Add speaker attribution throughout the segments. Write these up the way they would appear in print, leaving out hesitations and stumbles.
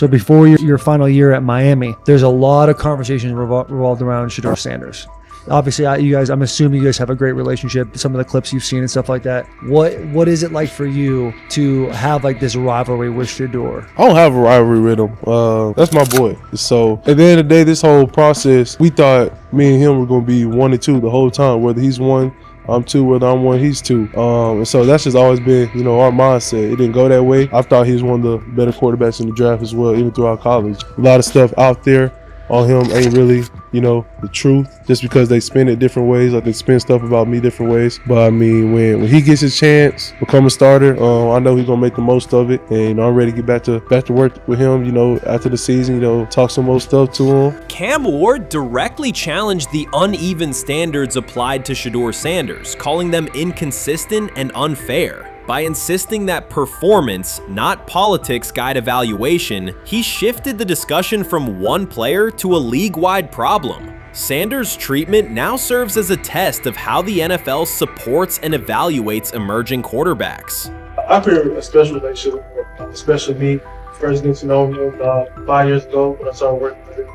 Speaker 1: So before your final year at Miami, there's a lot of conversations revolved around Shedeur Sanders. Obviously, I'm assuming you guys have a great relationship. Some of the clips you've seen and stuff like that. What is it like for you to have like this rivalry with Shedeur?
Speaker 2: I don't have a rivalry with him. That's my boy. So at the end of the day, this whole process, we thought me and him were going to be 1 and 2 the whole time. Whether he's 1, I'm 2. Whether I'm 1, he's 2. And so that's just always been, our mindset. It didn't go that way. I thought he was one of the better quarterbacks in the draft as well, even throughout college. A lot of stuff out there on him ain't really, the truth, just because they spin it different ways. Like they spin stuff about me different ways. But I mean, when he gets his chance, become a starter, I know he's gonna make the most of it. And I'm ready to get back to work with him, after the season, talk some more stuff to him.
Speaker 3: Cam Ward directly challenged the uneven standards applied to Shedeur Sanders, calling them inconsistent and unfair. By insisting that performance, not politics, guide evaluation, he shifted the discussion from one player to a league-wide problem. Sanders' treatment now serves as a test of how the NFL supports and evaluates emerging quarterbacks.
Speaker 4: I feel a special relationship, especially me. First getting to know him 5 years ago when I started working with him.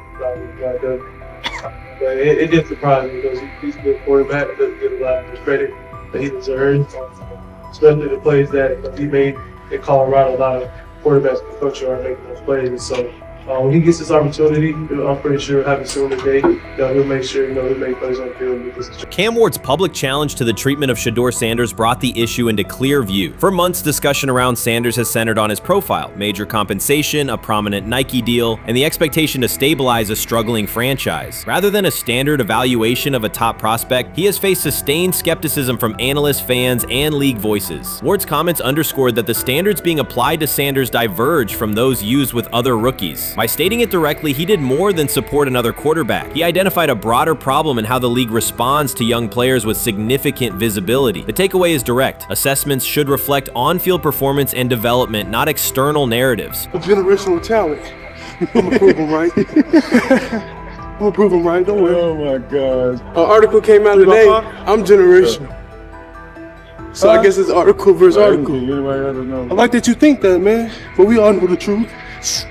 Speaker 4: But it did surprise me because he's a good quarterback. He doesn't get a lot of the credit that he deserves. Especially the plays that he made in Colorado. A lot of quarterbacks in the country are making those plays. So when he gets this opportunity, I'm pretty sure he'll have it soon today. He'll make sure he'll make plays on the field.
Speaker 3: Cam Ward's public challenge to the treatment of Shedeur Sanders brought the issue into clear view. For months, discussion around Sanders has centered on his profile, major compensation, a prominent Nike deal, and the expectation to stabilize a struggling franchise. Rather than a standard evaluation of a top prospect, he has faced sustained skepticism from analysts, fans, and league voices. Ward's comments underscored that the standards being applied to Sanders diverge from those used with other rookies. By stating it directly, he did more than support another quarterback. He identified a broader problem in how the league responds to young players with significant visibility. The takeaway is direct. Assessments should reflect on-field performance and development, not external narratives.
Speaker 5: A generational talent. I'm gonna prove him right. I'm gonna prove him right, don't worry.
Speaker 2: Oh my God.
Speaker 5: An article came out today. I'm generational. So I guess it's article versus article. I like that you think that, man. But we all know the truth.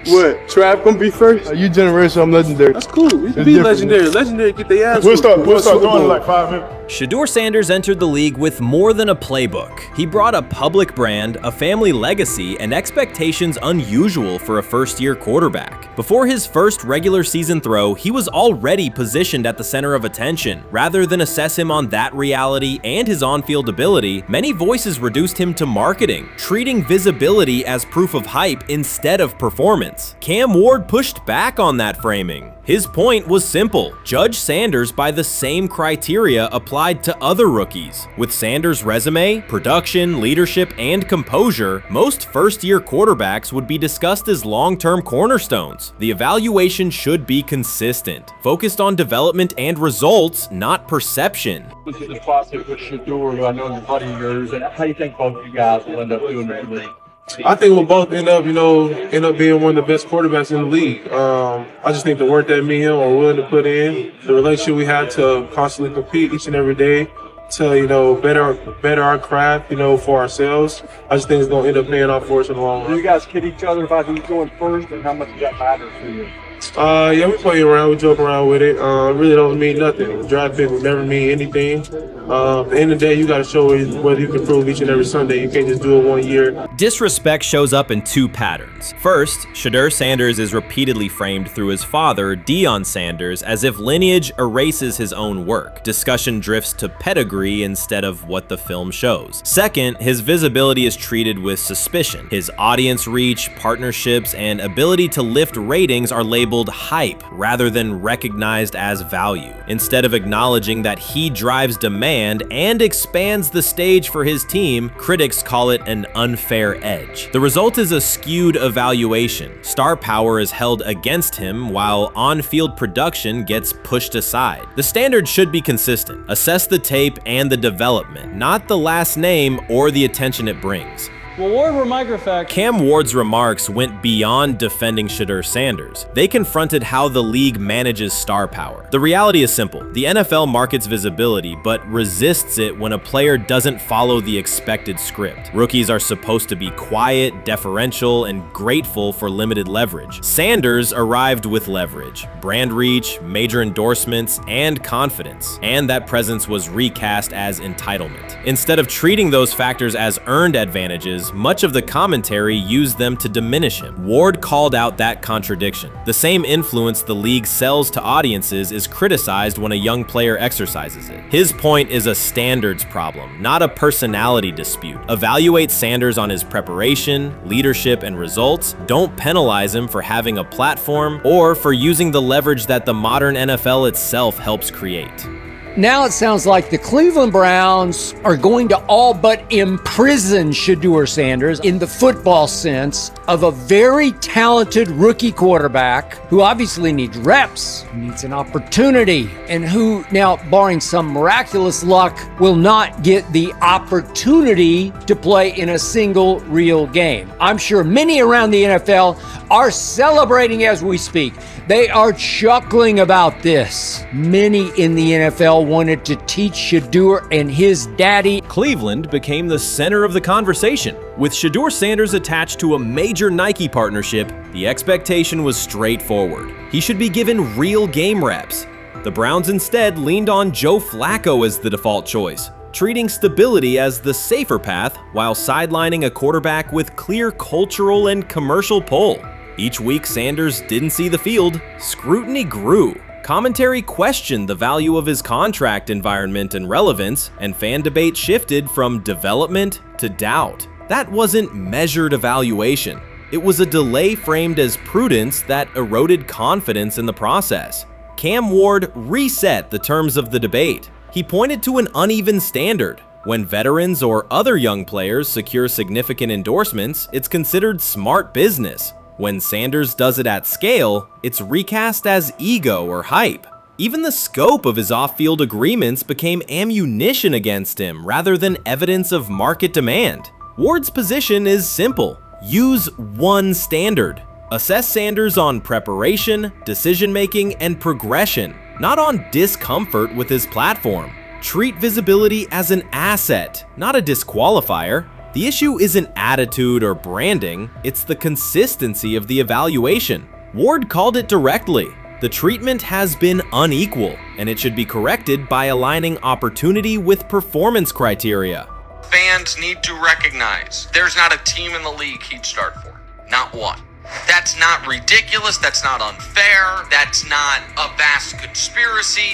Speaker 5: What? Trav gonna be first?
Speaker 2: You generational, I'm legendary.
Speaker 5: That's cool. We can be legendary. Legendary, get their ass.
Speaker 2: We'll start going in like 5 minutes.
Speaker 3: Shedeur Sanders entered the league with more than a playbook. He brought a public brand, a family legacy, and expectations unusual for a first-year quarterback. Before his first regular season throw, he was already positioned at the center of attention. Rather than assess him on that reality and his on-field ability, many voices reduced him to marketing, treating visibility as proof of hype instead of performance. Cam Ward pushed back on that framing. His point was simple: judge Sanders by the same criteria applied to other rookies. With Sanders' resume, production, leadership, and composure, most first-year quarterbacks would be discussed as long-term cornerstones. The evaluation should be consistent, focused on development and results, not perception.
Speaker 6: This is the process with Shedeur, who I know is a buddy of yours, and how do you think both of you guys will end up doing in the league?
Speaker 4: I think we'll both end up being one of the best quarterbacks in the league. I just think the work that me and him are willing to put in, the relationship we have to constantly compete each and every day, to better our craft, for ourselves. I just think it's gonna end up paying off for us in the long run.
Speaker 6: Do you guys kid each other about who's going first, and how much does that matter to you?
Speaker 4: Yeah, we play around, we joke around with it. Really don't mean nothing. The draft pick will never mean anything. At the end of the day, you got to show whether you can prove each and every Sunday. You can't just do it 1 year.
Speaker 3: Disrespect shows up in two patterns. First, Shedeur Sanders is repeatedly framed through his father, Deion Sanders, as if lineage erases his own work. Discussion drifts to pedigree instead of what the film shows. Second, his visibility is treated with suspicion. His audience reach, partnerships, and ability to lift ratings are labeled hype rather than recognized as value. Instead of acknowledging that he drives demand and expands the stage for his team, critics call it an unfair edge. The result is a skewed evaluation. Star power is held against him while on-field production gets pushed aside. The standard should be consistent. Assess the tape and the development, not the last name or the attention it brings.
Speaker 7: Well, Ward, where microfact.
Speaker 3: Cam Ward's remarks went beyond defending Shedeur Sanders. They confronted how the league manages star power. The reality is simple. The NFL markets visibility, but resists it when a player doesn't follow the expected script. Rookies are supposed to be quiet, deferential, and grateful for limited leverage. Sanders arrived with leverage, brand reach, major endorsements, and confidence. And that presence was recast as entitlement. Instead of treating those factors as earned advantages, much of the commentary used them to diminish him. Ward called out that contradiction. The same influence the league sells to audiences is criticized when a young player exercises it. His point is a standards problem, not a personality dispute. Evaluate Sanders on his preparation, leadership, and results. Don't penalize him for having a platform or for using the leverage that the modern NFL itself helps create.
Speaker 8: Now it sounds like the Cleveland Browns are going to all but imprison Shedeur Sanders in the football sense of a very talented rookie quarterback who obviously needs reps, needs an opportunity, and who now, barring some miraculous luck, will not get the opportunity to play in a single real game. I'm sure many around the NFL are celebrating as we speak. They are chuckling about this. Many in the NFL wanted to teach Shedeur and his daddy.
Speaker 3: Cleveland became the center of the conversation. With Shedeur Sanders attached to a major Nike partnership, the expectation was straightforward. He should be given real game reps. The Browns instead leaned on Joe Flacco as the default choice, treating stability as the safer path while sidelining a quarterback with clear cultural and commercial pull. Each week Sanders didn't see the field, scrutiny grew. Commentary questioned the value of his contract environment and relevance, and fan debate shifted from development to doubt. That wasn't measured evaluation. It was a delay framed as prudence that eroded confidence in the process. Cam Ward reset the terms of the debate. He pointed to an uneven standard. When veterans or other young players secure significant endorsements, it's considered smart business. When Sanders does it at scale, it's recast as ego or hype. Even the scope of his off-field agreements became ammunition against him rather than evidence of market demand. Ward's position is simple. Use one standard. Assess Sanders on preparation, decision-making, and progression, not on discomfort with his platform. Treat visibility as an asset, not a disqualifier. The issue isn't attitude or branding, it's the consistency of the evaluation. Ward called it directly. The treatment has been unequal, and it should be corrected by aligning opportunity with performance criteria.
Speaker 9: Fans need to recognize there's not a team in the league he'd start for. Not one. That's not ridiculous, that's not unfair, that's not a vast conspiracy.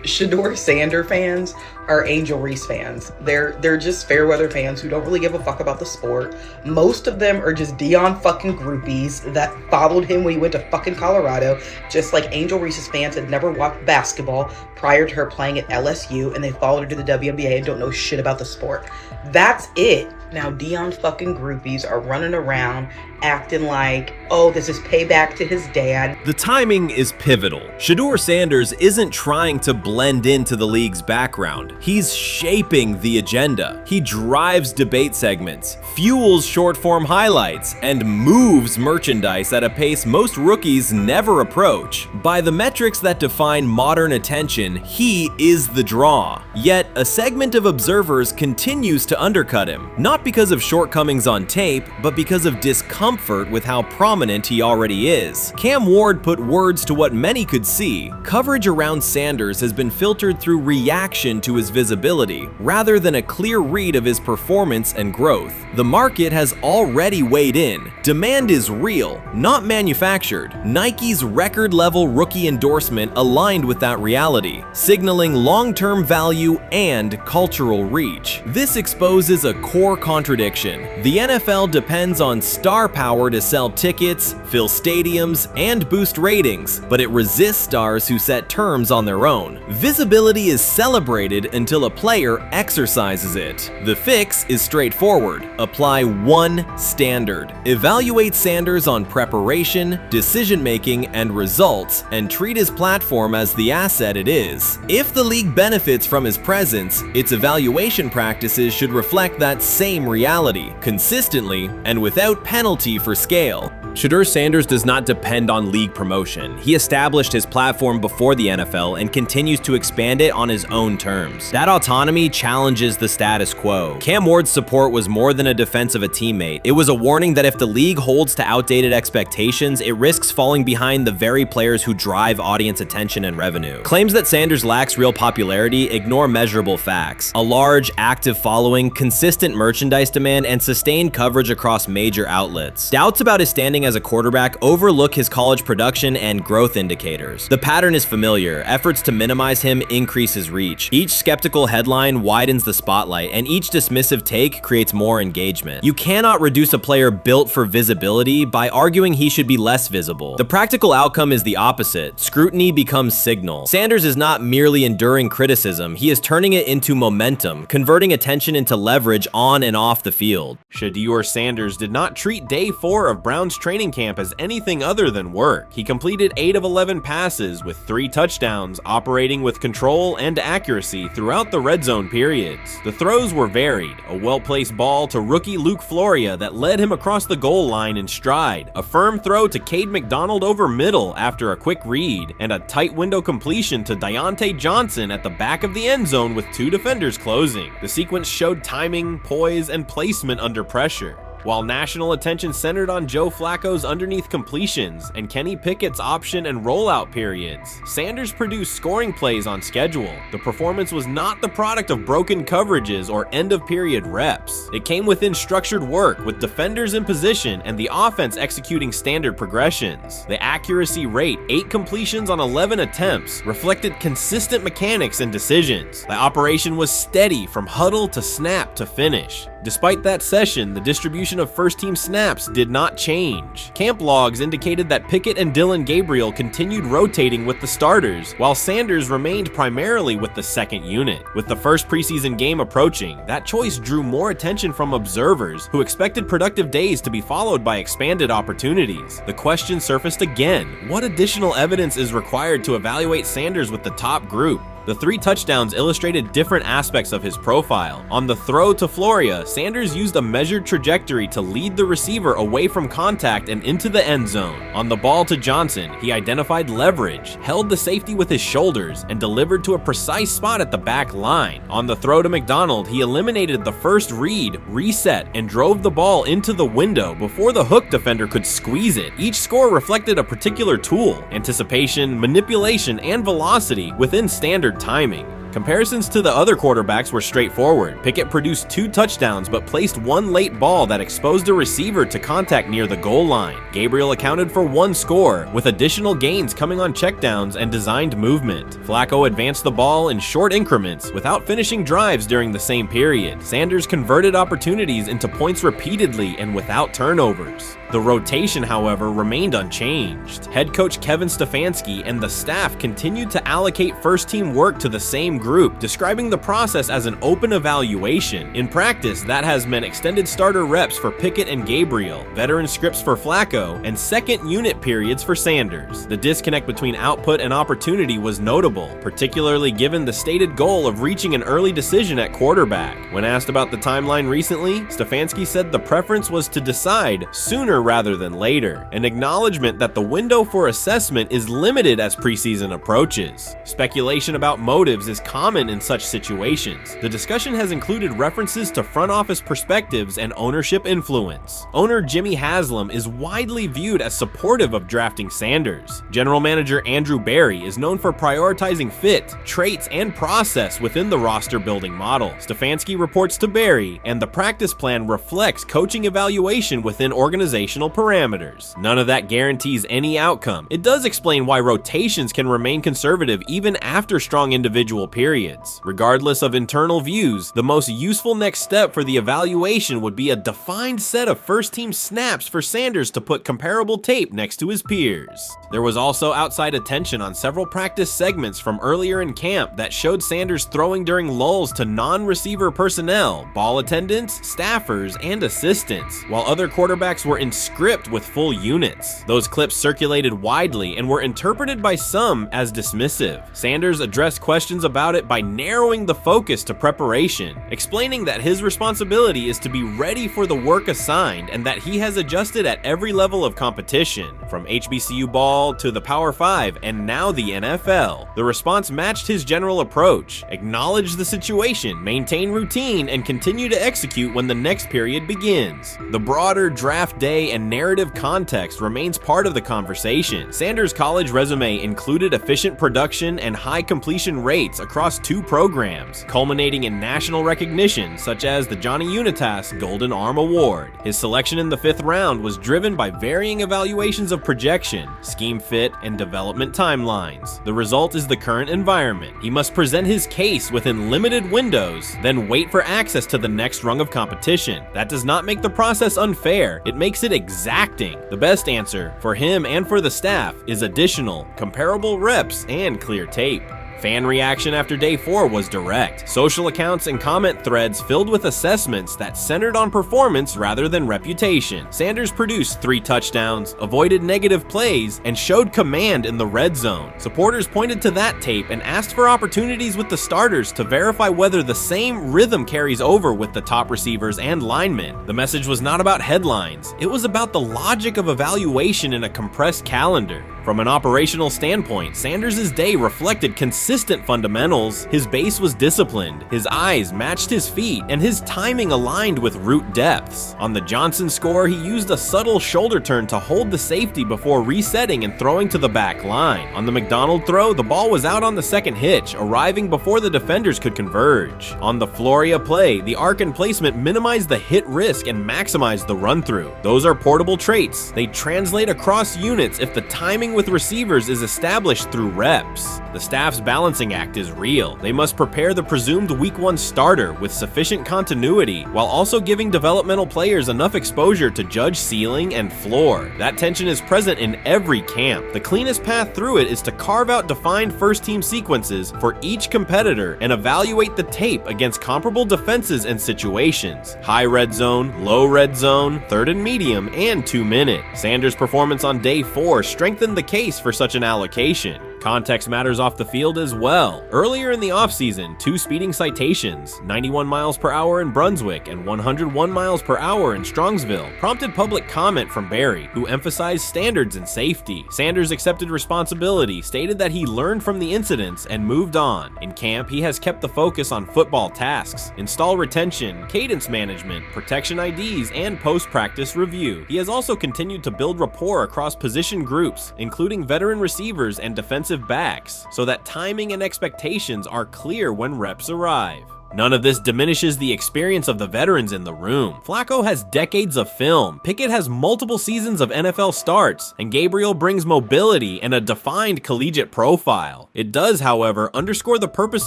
Speaker 10: Shedeur Sanders fans are Angel Reese fans. They're just fair weather fans who don't really give a fuck about the sport. Most of them are just Dion fucking groupies that followed him when he went to fucking Colorado, just like Angel Reese's fans had never watched basketball prior to her playing at LSU, and they followed her to the WNBA and don't know shit about the sport. That's it. Now Dion fucking groupies are running around acting like, oh, this is payback to his dad.
Speaker 3: The timing is pivotal. Shedeur Sanders isn't trying to blend into the league's background. He's shaping the agenda. He drives debate segments, fuels short-form highlights, and moves merchandise at a pace most rookies never approach. By the metrics that define modern attention, he is the draw. Yet, a segment of observers continues to undercut him, not because of shortcomings on tape, but because of discomfort with how prominent he already is. Cam Ward put words to what many could see. Coverage around Sanders has been filtered through reaction to his visibility, rather than a clear read of his performance and growth. The market has already weighed in. Demand is real, not manufactured. Nike's record-level rookie endorsement aligned with that reality, signaling long-term value and cultural reach. This exposes a core contradiction. The NFL depends on star power to sell tickets, fill stadiums, and boost ratings, but it resists stars who set terms on their own. Visibility is celebrated until a player exercises it. The fix is straightforward. Apply one standard. Evaluate Sanders on preparation, decision-making, and results, and treat his platform as the asset it is. If the league benefits from his presence, its evaluation practices should reflect that same same reality, consistently and without penalty for scale. Shedeur Sanders does not depend on league promotion. He established his platform before the NFL and continues to expand it on his own terms. That autonomy challenges the status quo. Cam Ward's support was more than a defense of a teammate. It was a warning that if the league holds to outdated expectations, it risks falling behind the very players who drive audience attention and revenue. Claims that Sanders lacks real popularity ignore measurable facts. A large, active following, consistent merchandise demand, and sustained coverage across major outlets. Doubts about his standing as a quarterback overlook his college production and growth indicators. The pattern is familiar. Efforts to minimize him increase his reach. Each skeptical headline widens the spotlight, and each dismissive take creates more engagement. You cannot reduce a player built for visibility by arguing he should be less visible. The practical outcome is the opposite. Scrutiny becomes signal. Sanders is not merely enduring criticism, he is turning it into momentum, converting attention into leverage on and off the field.
Speaker 7: Shedeur Sanders did not treat day 4 of Brown's training camp as anything other than work. He completed 8 of 11 passes with 3 touchdowns, operating with control and accuracy throughout the red zone periods. The throws were varied, a well-placed ball to rookie Luke Floria that led him across the goal line in stride, a firm throw to Cade McDonald over middle after a quick read, and a tight window completion to Deontay Johnson at the back of the end zone with 2 defenders closing. The sequence showed timing, poise, and placement under pressure. While national attention centered on Joe Flacco's underneath completions and Kenny Pickett's option and rollout periods, Sanders produced scoring plays on schedule. The performance was not the product of broken coverages or end-of-period reps. It came within structured work, with defenders in position and the offense executing standard progressions. The accuracy rate, 8 completions on 11 attempts, reflected consistent mechanics and decisions. The operation was steady from huddle to snap to finish. Despite that session, the distribution of first-team snaps did not change. Camp logs indicated that Pickett and Dillon Gabriel continued rotating with the starters, while Sanders remained primarily with the second unit. With the first preseason game approaching, that choice drew more attention from observers who expected productive days to be followed by expanded opportunities. The question surfaced again: what additional evidence is required to evaluate Sanders with the top group? The 3 touchdowns illustrated different aspects of his profile. On the throw to Floria, Sanders used a measured trajectory to lead the receiver away from contact and into the end zone. On the ball to Johnson, he identified leverage, held the safety with his shoulders, and delivered to a precise spot at the back line. On the throw to McDonald, he eliminated the first read, reset, and drove the ball into the window before the hook defender could squeeze it. Each score reflected a particular tool: anticipation, manipulation, and velocity within standard timing. Comparisons to the other quarterbacks were straightforward. Pickett produced 2 touchdowns but placed 1 late ball that exposed a receiver to contact near the goal line. Gabriel accounted for 1 score, with additional gains coming on checkdowns and designed movement. Flacco advanced the ball in short increments without finishing drives during the same period. Sanders converted opportunities into points repeatedly and without turnovers. The rotation, however, remained unchanged. Head coach Kevin Stefanski and the staff continued to allocate first-team work to the same group, describing the process as an open evaluation. In practice, that has meant extended starter reps for Pickett and Gabriel, veteran scripts for Flacco, and second unit periods for Sanders. The disconnect between output and opportunity was notable, particularly given the stated goal of reaching an early decision at quarterback. When asked about the timeline recently, Stefanski said the preference was to decide sooner rather than later, an acknowledgement that the window for assessment is limited as preseason approaches. Speculation about motives is common in such situations. The discussion has included references to front office perspectives and ownership influence. Owner Jimmy Haslam is widely viewed as supportive of drafting Sanders. General manager Andrew Berry is known for prioritizing fit, traits, and process within the roster building model. Stefanski reports to Berry, and the practice plan reflects coaching evaluation within organizational parameters. None of that guarantees any outcome. It does explain why rotations can remain conservative even after strong individual periods. Regardless of internal views, the most useful next step for the evaluation would be a defined set of first-team snaps for Sanders to put comparable tape next to his peers. There was also outside attention on several practice segments from earlier in camp that showed Sanders throwing during lulls to non-receiver personnel, ball attendants, staffers, and assistants, while other quarterbacks were in script with full units. Those clips circulated widely and were interpreted by some as dismissive. Sanders addressed questions about it by narrowing the focus to preparation, explaining that his responsibility is to be ready for the work assigned and that he has adjusted at every level of competition, from HBCU ball to the Power 5 and now the NFL. The response matched his general approach: acknowledge the situation, maintain routine, and continue to execute when the next period begins. The broader draft day and narrative context remains part of the conversation. Sanders' college resume included efficient production and high completion rates across 2 programs, culminating in national recognition such as the Johnny Unitas Golden Arm Award. His selection in the 5th round was driven by varying evaluations of projection, scheme fit, and development timelines. The result is the current environment. He must present his case within limited windows, then wait for access to the next rung of competition. That does not make the process unfair, it makes it exacting. The best answer, for him and for the staff, is additional, comparable reps and clear tape. Fan reaction after day 4 was direct. Social accounts and comment threads filled with assessments that centered on performance rather than reputation. Sanders produced 3 touchdowns, avoided negative plays, and showed command in the red zone. Supporters pointed to that tape and asked for opportunities with the starters to verify whether the same rhythm carries over with the top receivers and linemen. The message was not about headlines, it was about the logic of evaluation in a compressed calendar. From an operational standpoint, Sanders' day reflected consistent fundamentals. His base was disciplined, his eyes matched his feet, and his timing aligned with route depths. On the Johnson score, he used a subtle shoulder turn to hold the safety before resetting and throwing to the back line. On the McDonald throw, the ball was out on the second hitch, arriving before the defenders could converge. On the Floria play, the arc and placement minimized the hit risk and maximized the run-through. Those are portable traits. They translate across units if the timing with receivers is established through reps. The staff's balancing act is real. They must prepare the presumed week 1 starter with sufficient continuity while also giving developmental players enough exposure to judge ceiling and floor. That tension is present in every camp. The cleanest path through it is to carve out defined first-team sequences for each competitor and evaluate the tape against comparable defenses and situations: high red zone, low red zone, 3rd and medium, and 2-minute. Sanders' performance on day 4 strengthened the case for such an allocation. Context matters off the field as well. Earlier in the offseason, 2 speeding citations, 91 miles per hour in Brunswick and 101 miles per hour in Strongsville, prompted public comment from Barry, who emphasized standards and safety. Sanders accepted responsibility, stated that he learned from the incidents and moved on. In camp, he has kept the focus on football tasks, install retention, cadence management, protection IDs, and post-practice review. He has also continued to build rapport across position groups, including veteran receivers and defensive backs, so that timing and expectations are clear when reps arrive. None of this diminishes the experience of the veterans in the room. Flacco has decades of film, Pickett has multiple seasons of NFL starts, and Gabriel brings mobility and a defined collegiate profile. It does, however, underscore the purpose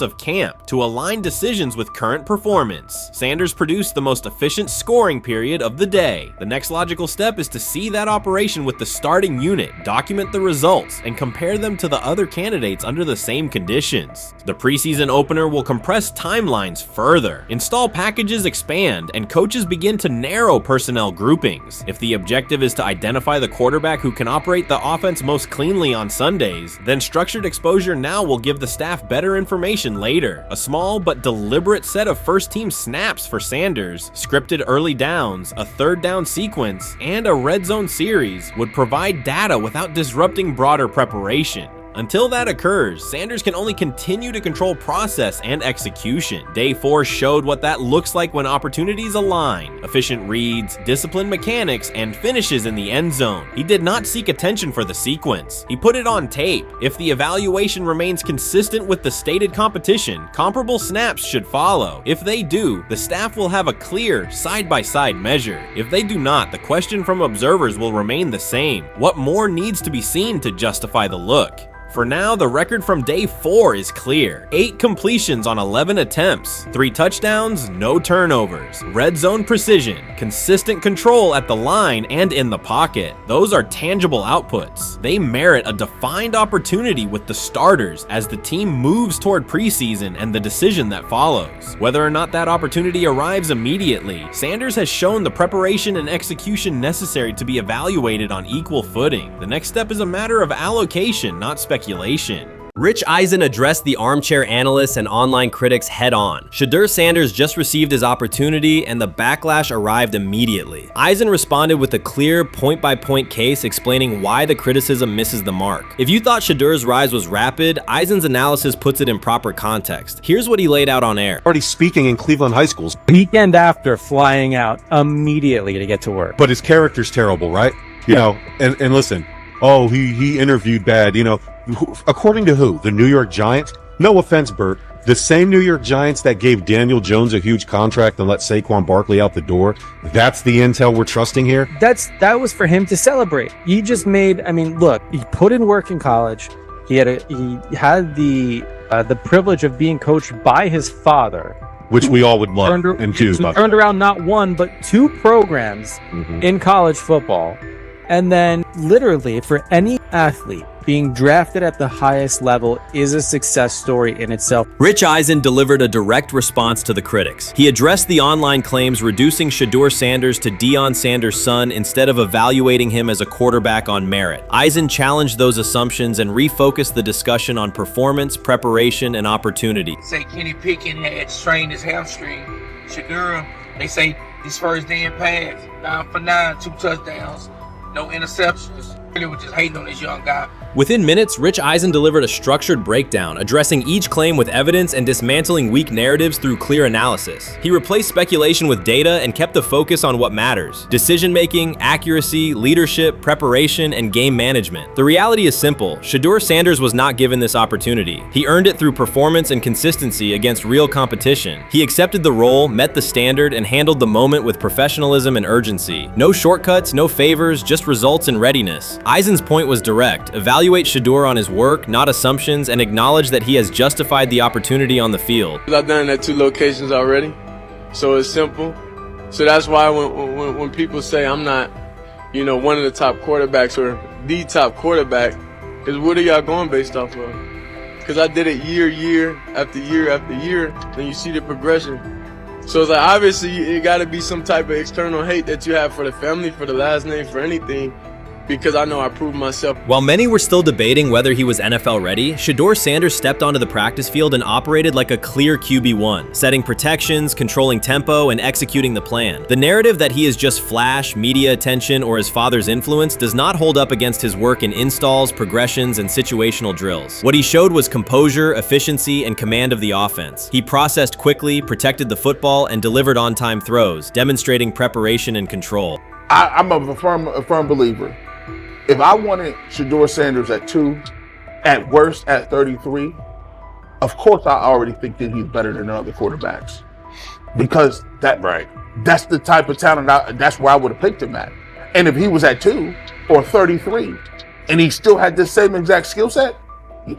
Speaker 7: of camp, to align decisions with current performance. Sanders produced the most efficient scoring period of the day. The next logical step is to see that operation with the starting unit, document the results, and compare them to the other candidates under the same conditions. The preseason opener will compress timelines further. Install packages expand, and coaches begin to narrow personnel groupings. If the objective is to identify the quarterback who can operate the offense most cleanly on Sundays, then structured exposure now will give the staff better information later. A small but deliberate set of first-team snaps for Sanders, scripted early downs, a 3rd down sequence, and a red zone series would provide data without disrupting broader preparation. Until that occurs, Sanders can only continue to control process and execution. Day 4 showed what that looks like when opportunities align: efficient reads, disciplined mechanics, and finishes in the end zone. He did not seek attention for the sequence. He put it on tape. If the evaluation remains consistent with the stated competition, comparable snaps should follow. If they do, the staff will have a clear, side-by-side measure. If they do not, the question from observers will remain the same: what more needs to be seen to justify the look? For now, the record from day 4 is clear. 8 completions on 11 attempts, 3 touchdowns, no turnovers, red zone precision, consistent control at the line and in the pocket. Those are tangible outputs. They merit a defined opportunity with the starters as the team moves toward preseason and the decision that follows. Whether or not that opportunity arrives immediately, Sanders has shown the preparation and execution necessary to be evaluated on equal footing. The next step is a matter of allocation, not speculation.
Speaker 3: Rich Eisen addressed the armchair analysts and online critics head on. Shedeur Sanders just received his opportunity and the backlash arrived immediately. Eisen responded with a clear point-by-point case explaining why the criticism misses the mark. If you thought Shedeur's rise was rapid, Eisen's analysis puts it in proper context. Here's what he laid out on air.
Speaker 11: Already speaking in Cleveland high schools.
Speaker 12: Weekend after, flying out immediately to get to work.
Speaker 11: But his character's terrible, right? You know, and listen, oh, he interviewed bad, you know. According to who? The New York Giants? No offense, Bert. The same New York Giants that gave Daniel Jones a huge contract and let Saquon Barkley out the door. That's the intel we're trusting here?
Speaker 12: That was for him to celebrate. He just made, I mean, look, he put in work in college. He had the privilege of being coached by his father.
Speaker 11: Which we all would love and do.
Speaker 12: Turned around not 1, but 2 programs in college football. And then literally for any athlete, being drafted at the highest level is a success story in itself.
Speaker 3: Rich Eisen delivered a direct response to the critics. He addressed the online claims reducing Shedeur Sanders to Deion Sanders' son instead of evaluating him as a quarterback on merit. Eisen challenged those assumptions and refocused the discussion on performance, preparation, and opportunity.
Speaker 13: Say Kenny Pickett had strained his hamstring. Shedeur, they say his first day in pass, 9 for 9, 2 touchdowns, no interceptions. They were just hating on this young guy.
Speaker 3: Within minutes, Rich Eisen delivered a structured breakdown, addressing each claim with evidence and dismantling weak narratives through clear analysis. He replaced speculation with data and kept the focus on what matters: decision-making, accuracy, leadership, preparation, and game management. The reality is simple. Shedeur Sanders was not given this opportunity. He earned it through performance and consistency against real competition. He accepted the role, met the standard, and handled the moment with professionalism and urgency. No shortcuts, no favors, just results and readiness. Eisen's point was direct. Evaluate Shedeur on his work, not assumptions, and acknowledge that he has justified the opportunity on the field.
Speaker 5: I've done it at 2 locations already, so it's simple. So that's why when people say I'm not, you know, one of the top quarterbacks or the top quarterback, is what are y'all going based off of? Because I did it year after year after year, and you see the progression. So it's like, obviously it got to be some type of external hate that you have for the family, for the last name, for anything. Because I know I proved myself.
Speaker 3: While many were still debating whether he was NFL ready, Shedeur Sanders stepped onto the practice field and operated like a clear QB1, setting protections, controlling tempo, and executing the plan. The narrative that he is just flash, media attention, or his father's influence does not hold up against his work in installs, progressions, and situational drills. What he showed was composure, efficiency, and command of the offense. He processed quickly, protected the football, and delivered on-time throws, demonstrating preparation and control.
Speaker 14: I'm a firm believer. If I wanted Shedeur Sanders at 2, at worst at 33, of course I already think that he's better than other quarterbacks. Because that's the type of talent, that's where I would have picked him at. And if he was at 2 or 33, and he still had the same exact skill set,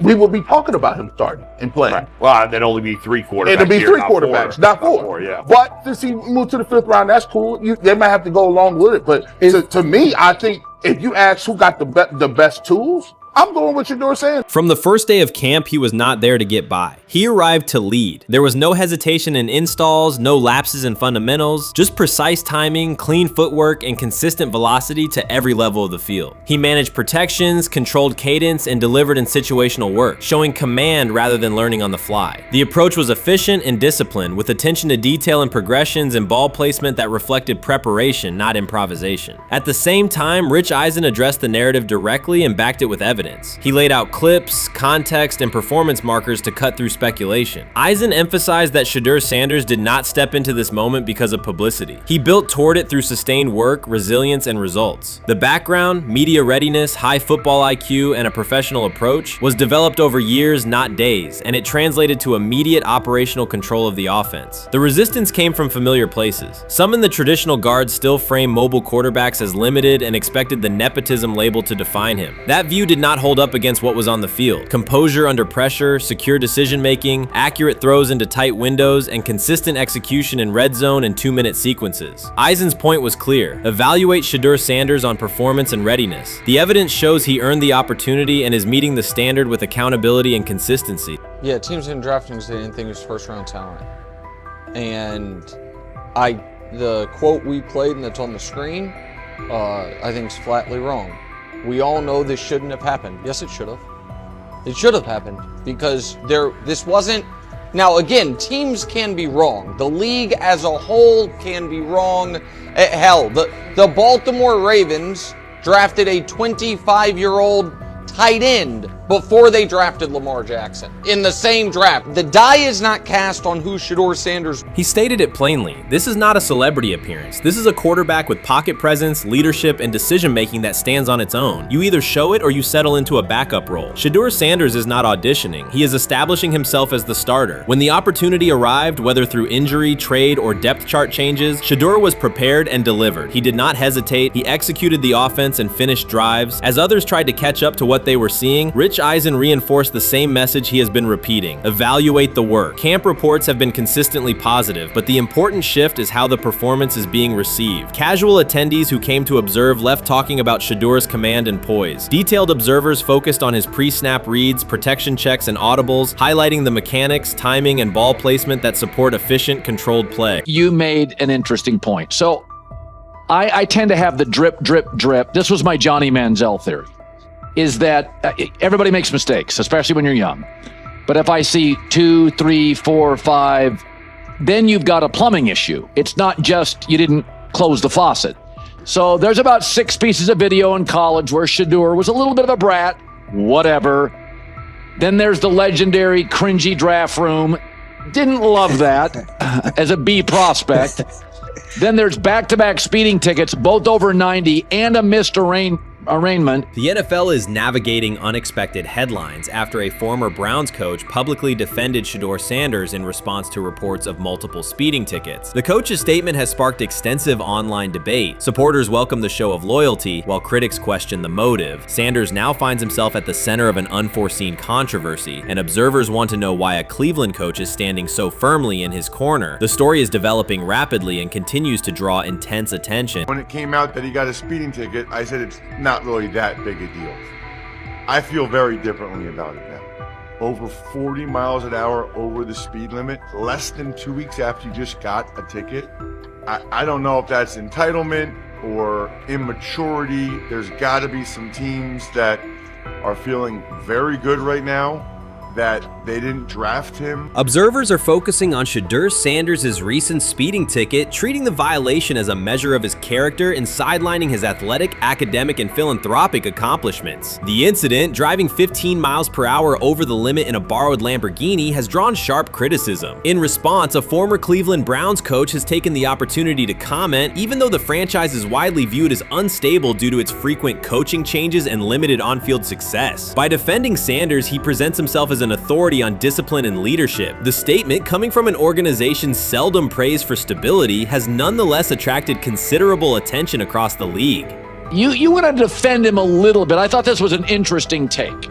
Speaker 14: we would be talking about him starting and playing.
Speaker 15: Right. Well, there'd only be 3 quarterbacks.
Speaker 14: It'd be 3 quarterbacks, not 4.
Speaker 15: Yeah.
Speaker 14: But since he moved to the 5th round, that's cool. They might have to go along with it. But to me, I think if you ask who got the best tools, I'm going with Shedeur Sanders.
Speaker 3: From the first day of camp, he was not there to get by. He arrived to lead. There was no hesitation in installs, no lapses in fundamentals, just precise timing, clean footwork, and consistent velocity to every level of the field. He managed protections, controlled cadence, and delivered in situational work, showing command rather than learning on the fly. The approach was efficient and disciplined, with attention to detail and progressions and ball placement that reflected preparation, not improvisation. At the same time, Rich Eisen addressed the narrative directly and backed it with evidence. He laid out clips, context, and performance markers to cut through speculation. Eisen emphasized that Shedeur Sanders did not step into this moment because of publicity. He built toward it through sustained work, resilience, and results. The background, media readiness, high football IQ, and a professional approach was developed over years, not days, and it translated to immediate operational control of the offense. The resistance came from familiar places. Some in the traditional guard still frame mobile quarterbacks as limited and expected the nepotism label to define him. That view did not not hold up against what was on the field. Composure under pressure, secure decision-making, accurate throws into tight windows, and consistent execution in red zone and 2-minute sequences. Eisen's point was clear. Evaluate Shedeur Sanders on performance and readiness. The evidence shows he earned the opportunity and is meeting the standard with accountability and consistency.
Speaker 16: Yeah, teams didn't draft him because they didn't think he was first-round talent. And the quote we played and that's on the screen, I think is flatly wrong. We all know this shouldn't have happened. Yes, it should have. It should have happened because this wasn't. Now, again, teams can be wrong. The league as a whole can be wrong. Hell, the Baltimore Ravens drafted a 25-year-old tight end before they drafted Lamar Jackson in the same draft. The die is not cast on who Shedeur Sanders.
Speaker 3: He stated it plainly. This is not a celebrity appearance. This is a quarterback with pocket presence, leadership, and decision-making that stands on its own. You either show it or you settle into a backup role. Shedeur Sanders is not auditioning. He is establishing himself as the starter. When the opportunity arrived, whether through injury, trade, or depth chart changes, Shedeur was prepared and delivered. He did not hesitate. He executed the offense and finished drives. As others tried to catch up to what they were seeing, Rich Eisen reinforced the same message he has been repeating. Evaluate the work. Camp reports have been consistently positive, but the important shift is how the performance is being received. Casual attendees who came to observe left talking about Shedeur's command and poise. Detailed observers focused on his pre-snap reads, protection checks, and audibles, highlighting the mechanics, timing, and ball placement that support efficient, controlled play.
Speaker 17: You made an interesting point. So I tend to have the drip, drip, drip. This was my Johnny Manziel theory, is that everybody makes mistakes, especially when you're young. But if I see 2, 3, 4, 5, then you've got a plumbing issue. It's not just you didn't close the faucet. So there's about 6 pieces of video in college where Shedeur was a little bit of a brat, whatever. Then there's the legendary cringy draft room. Didn't love that as a B prospect. Then there's back-to-back speeding tickets, both over 90, and a missed arraignment.
Speaker 3: The NFL is navigating unexpected headlines after a former Browns coach publicly defended Shedeur Sanders in response to reports of multiple speeding tickets. The coach's statement has sparked extensive online debate. Supporters welcome the show of loyalty, while critics question the motive. Sanders now finds himself at the center of an unforeseen controversy, and observers want to know why a Cleveland coach is standing so firmly in his corner. The story is developing rapidly and continues to draw intense attention.
Speaker 18: When it came out that he got a speeding ticket, I said it's not really that big a deal. I feel very differently about it now. Over 40 miles an hour over the speed limit, less than 2 weeks after you just got a ticket. I don't know if that's entitlement or immaturity. There's got to be some teams that are feeling very good right now that they didn't draft him.
Speaker 3: Observers are focusing on Shedeur Sanders' recent speeding ticket, treating the violation as a measure of his character and sidelining his athletic, academic, and philanthropic accomplishments. The incident, driving 15 miles per hour over the limit in a borrowed Lamborghini, has drawn sharp criticism. In response, a former Cleveland Browns coach has taken the opportunity to comment, even though the franchise is widely viewed as unstable due to its frequent coaching changes and limited on-field success. By defending Sanders, he presents himself as an authority on discipline and leadership. The statement, coming from an organization seldom praised for stability, has nonetheless attracted considerable attention across the league.
Speaker 17: You want to defend him a little bit. I thought this was an interesting take.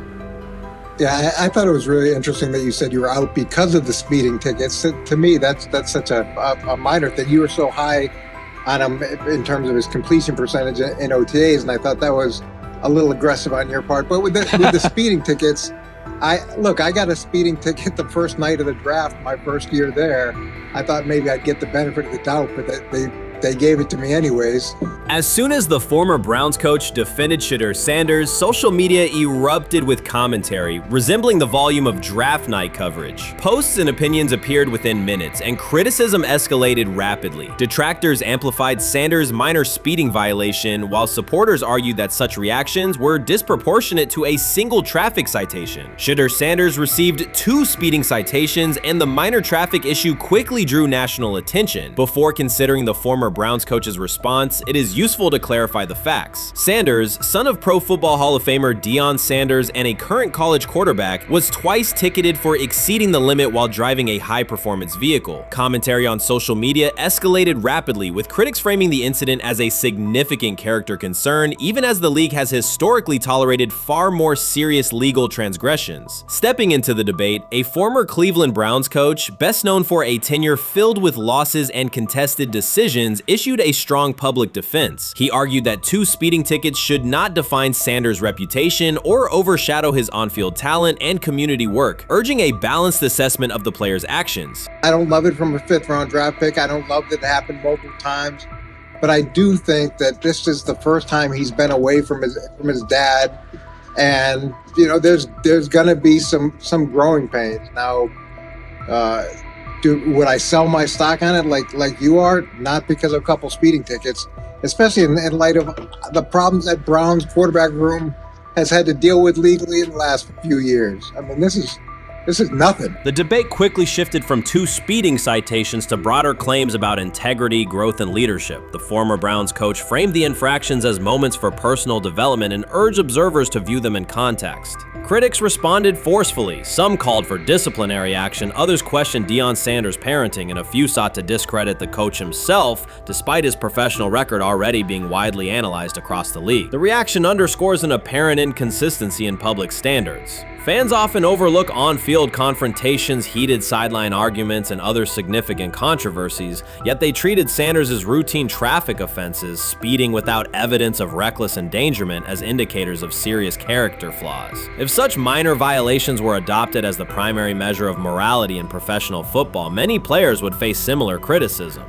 Speaker 19: Yeah, I thought it was really interesting that you said you were out because of the speeding tickets. To me, that's such a minor thing. You were so high on him in terms of his completion percentage in OTAs, and I thought that was a little aggressive on your part. But with the speeding tickets, I got a speeding ticket the first night of the draft, my first year there. I thought maybe I'd get the benefit of the doubt, but they gave it to me anyways.
Speaker 3: As soon as the former Browns coach defended Shedeur Sanders, social media erupted with commentary, resembling the volume of draft night coverage. Posts and opinions appeared within minutes, and criticism escalated rapidly. Detractors amplified Sanders' minor speeding violation, while supporters argued that such reactions were disproportionate to a single traffic citation. Shedeur Sanders received 2 speeding citations, and the minor traffic issue quickly drew national attention. Before considering the former former Browns coach's response, it is useful to clarify the facts. Sanders, son of Pro Football Hall of Famer Deion Sanders and a current college quarterback, was twice ticketed for exceeding the limit while driving a high-performance vehicle. Commentary on social media escalated rapidly, with critics framing the incident as a significant character concern, even as the league has historically tolerated far more serious legal transgressions. Stepping into the debate, a former Cleveland Browns coach, best known for a tenure filled with losses and contested decisions, issued a strong public defense. He argued that 2 speeding tickets should not define Sanders' reputation or overshadow his on-field talent and community work, urging a balanced assessment of the player's actions.
Speaker 19: I don't love it from a 5th-round draft pick. I don't love that it happened multiple times. But I do think that this is the first time he's been away from his dad. And, you know, there's going to be some growing pains. Now, would I sell my stock on it like you are? Not because of a couple speeding tickets, especially in light of the problems that Brown's quarterback room has had to deal with legally in the last few years. I mean, this is nothing.
Speaker 3: The debate quickly shifted from 2 speeding citations to broader claims about integrity, growth, and leadership. The former Browns coach framed the infractions as moments for personal development and urged observers to view them in context. Critics responded forcefully. Some called for disciplinary action, others questioned Deion Sanders' parenting, and a few sought to discredit the coach himself, despite his professional record already being widely analyzed across the league. The reaction underscores an apparent inconsistency in public standards. Fans often overlook on-field confrontations, heated sideline arguments, and other significant controversies, yet they treated Sanders' routine traffic offenses, speeding without evidence of reckless endangerment, as indicators of serious character flaws. If such minor violations were adopted as the primary measure of morality in professional football, many players would face similar criticism.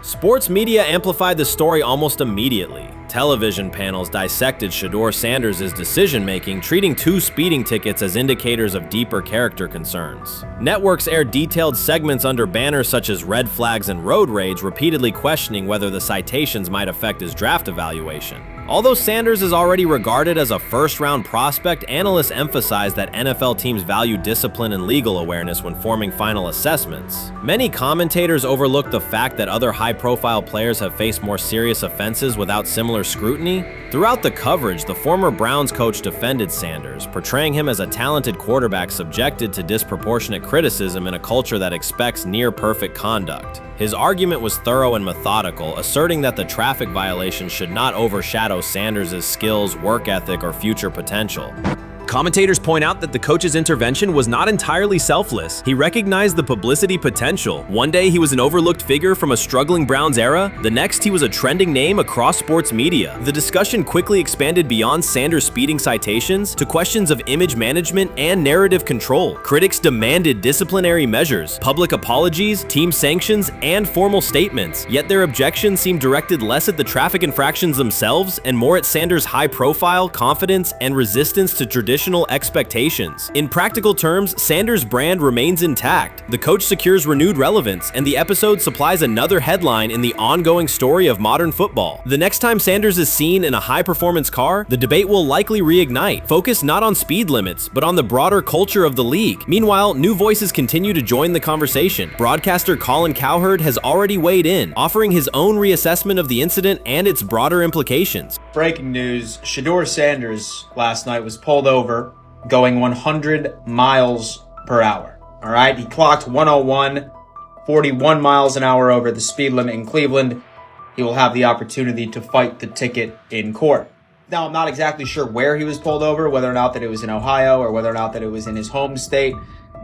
Speaker 3: Sports media amplified the story almost immediately. Television panels dissected Shedeur Sanders' decision-making, treating 2 speeding tickets as indicators of deeper character concerns. Networks aired detailed segments under banners such as red flags and road rage, repeatedly questioning whether the citations might affect his draft evaluation. Although Sanders is already regarded as a first-round prospect, analysts emphasize that NFL teams value discipline and legal awareness when forming final assessments. Many commentators overlook the fact that other high-profile players have faced more serious offenses without similar scrutiny. Throughout the coverage, the former Browns coach defended Sanders, portraying him as a talented quarterback subjected to disproportionate criticism in a culture that expects near-perfect conduct. His argument was thorough and methodical, asserting that the traffic violation should not overshadow Sanders' skills, work ethic, or future potential. Commentators point out that the coach's intervention was not entirely selfless. He recognized the publicity potential. One day he was an overlooked figure from a struggling Browns era, the next he was a trending name across sports media. The discussion quickly expanded beyond Sanders' speeding citations to questions of image management and narrative control. Critics demanded disciplinary measures, public apologies, team sanctions, and formal statements, yet their objections seemed directed less at the traffic infractions themselves and more at Sanders' high profile, confidence, and resistance to traditional expectations. In practical terms, Sanders' brand remains intact. The coach secures renewed relevance, and the episode supplies another headline in the ongoing story of modern football. The next time Sanders is seen in a high-performance car, the debate will likely reignite, focused not on speed limits, but on the broader culture of the league. Meanwhile, new voices continue to join the conversation. Broadcaster Colin Cowherd has already weighed in, offering his own reassessment of the incident and its broader implications.
Speaker 20: Breaking news, Shedeur Sanders last night was pulled over going 100 miles per hour. All right, he clocked 101, 41 miles an hour over the speed limit in Cleveland. He will have the opportunity to fight the ticket in court. Now, I'm not exactly sure where he was pulled over, whether or not that it was in Ohio or whether or not that it was in his home state.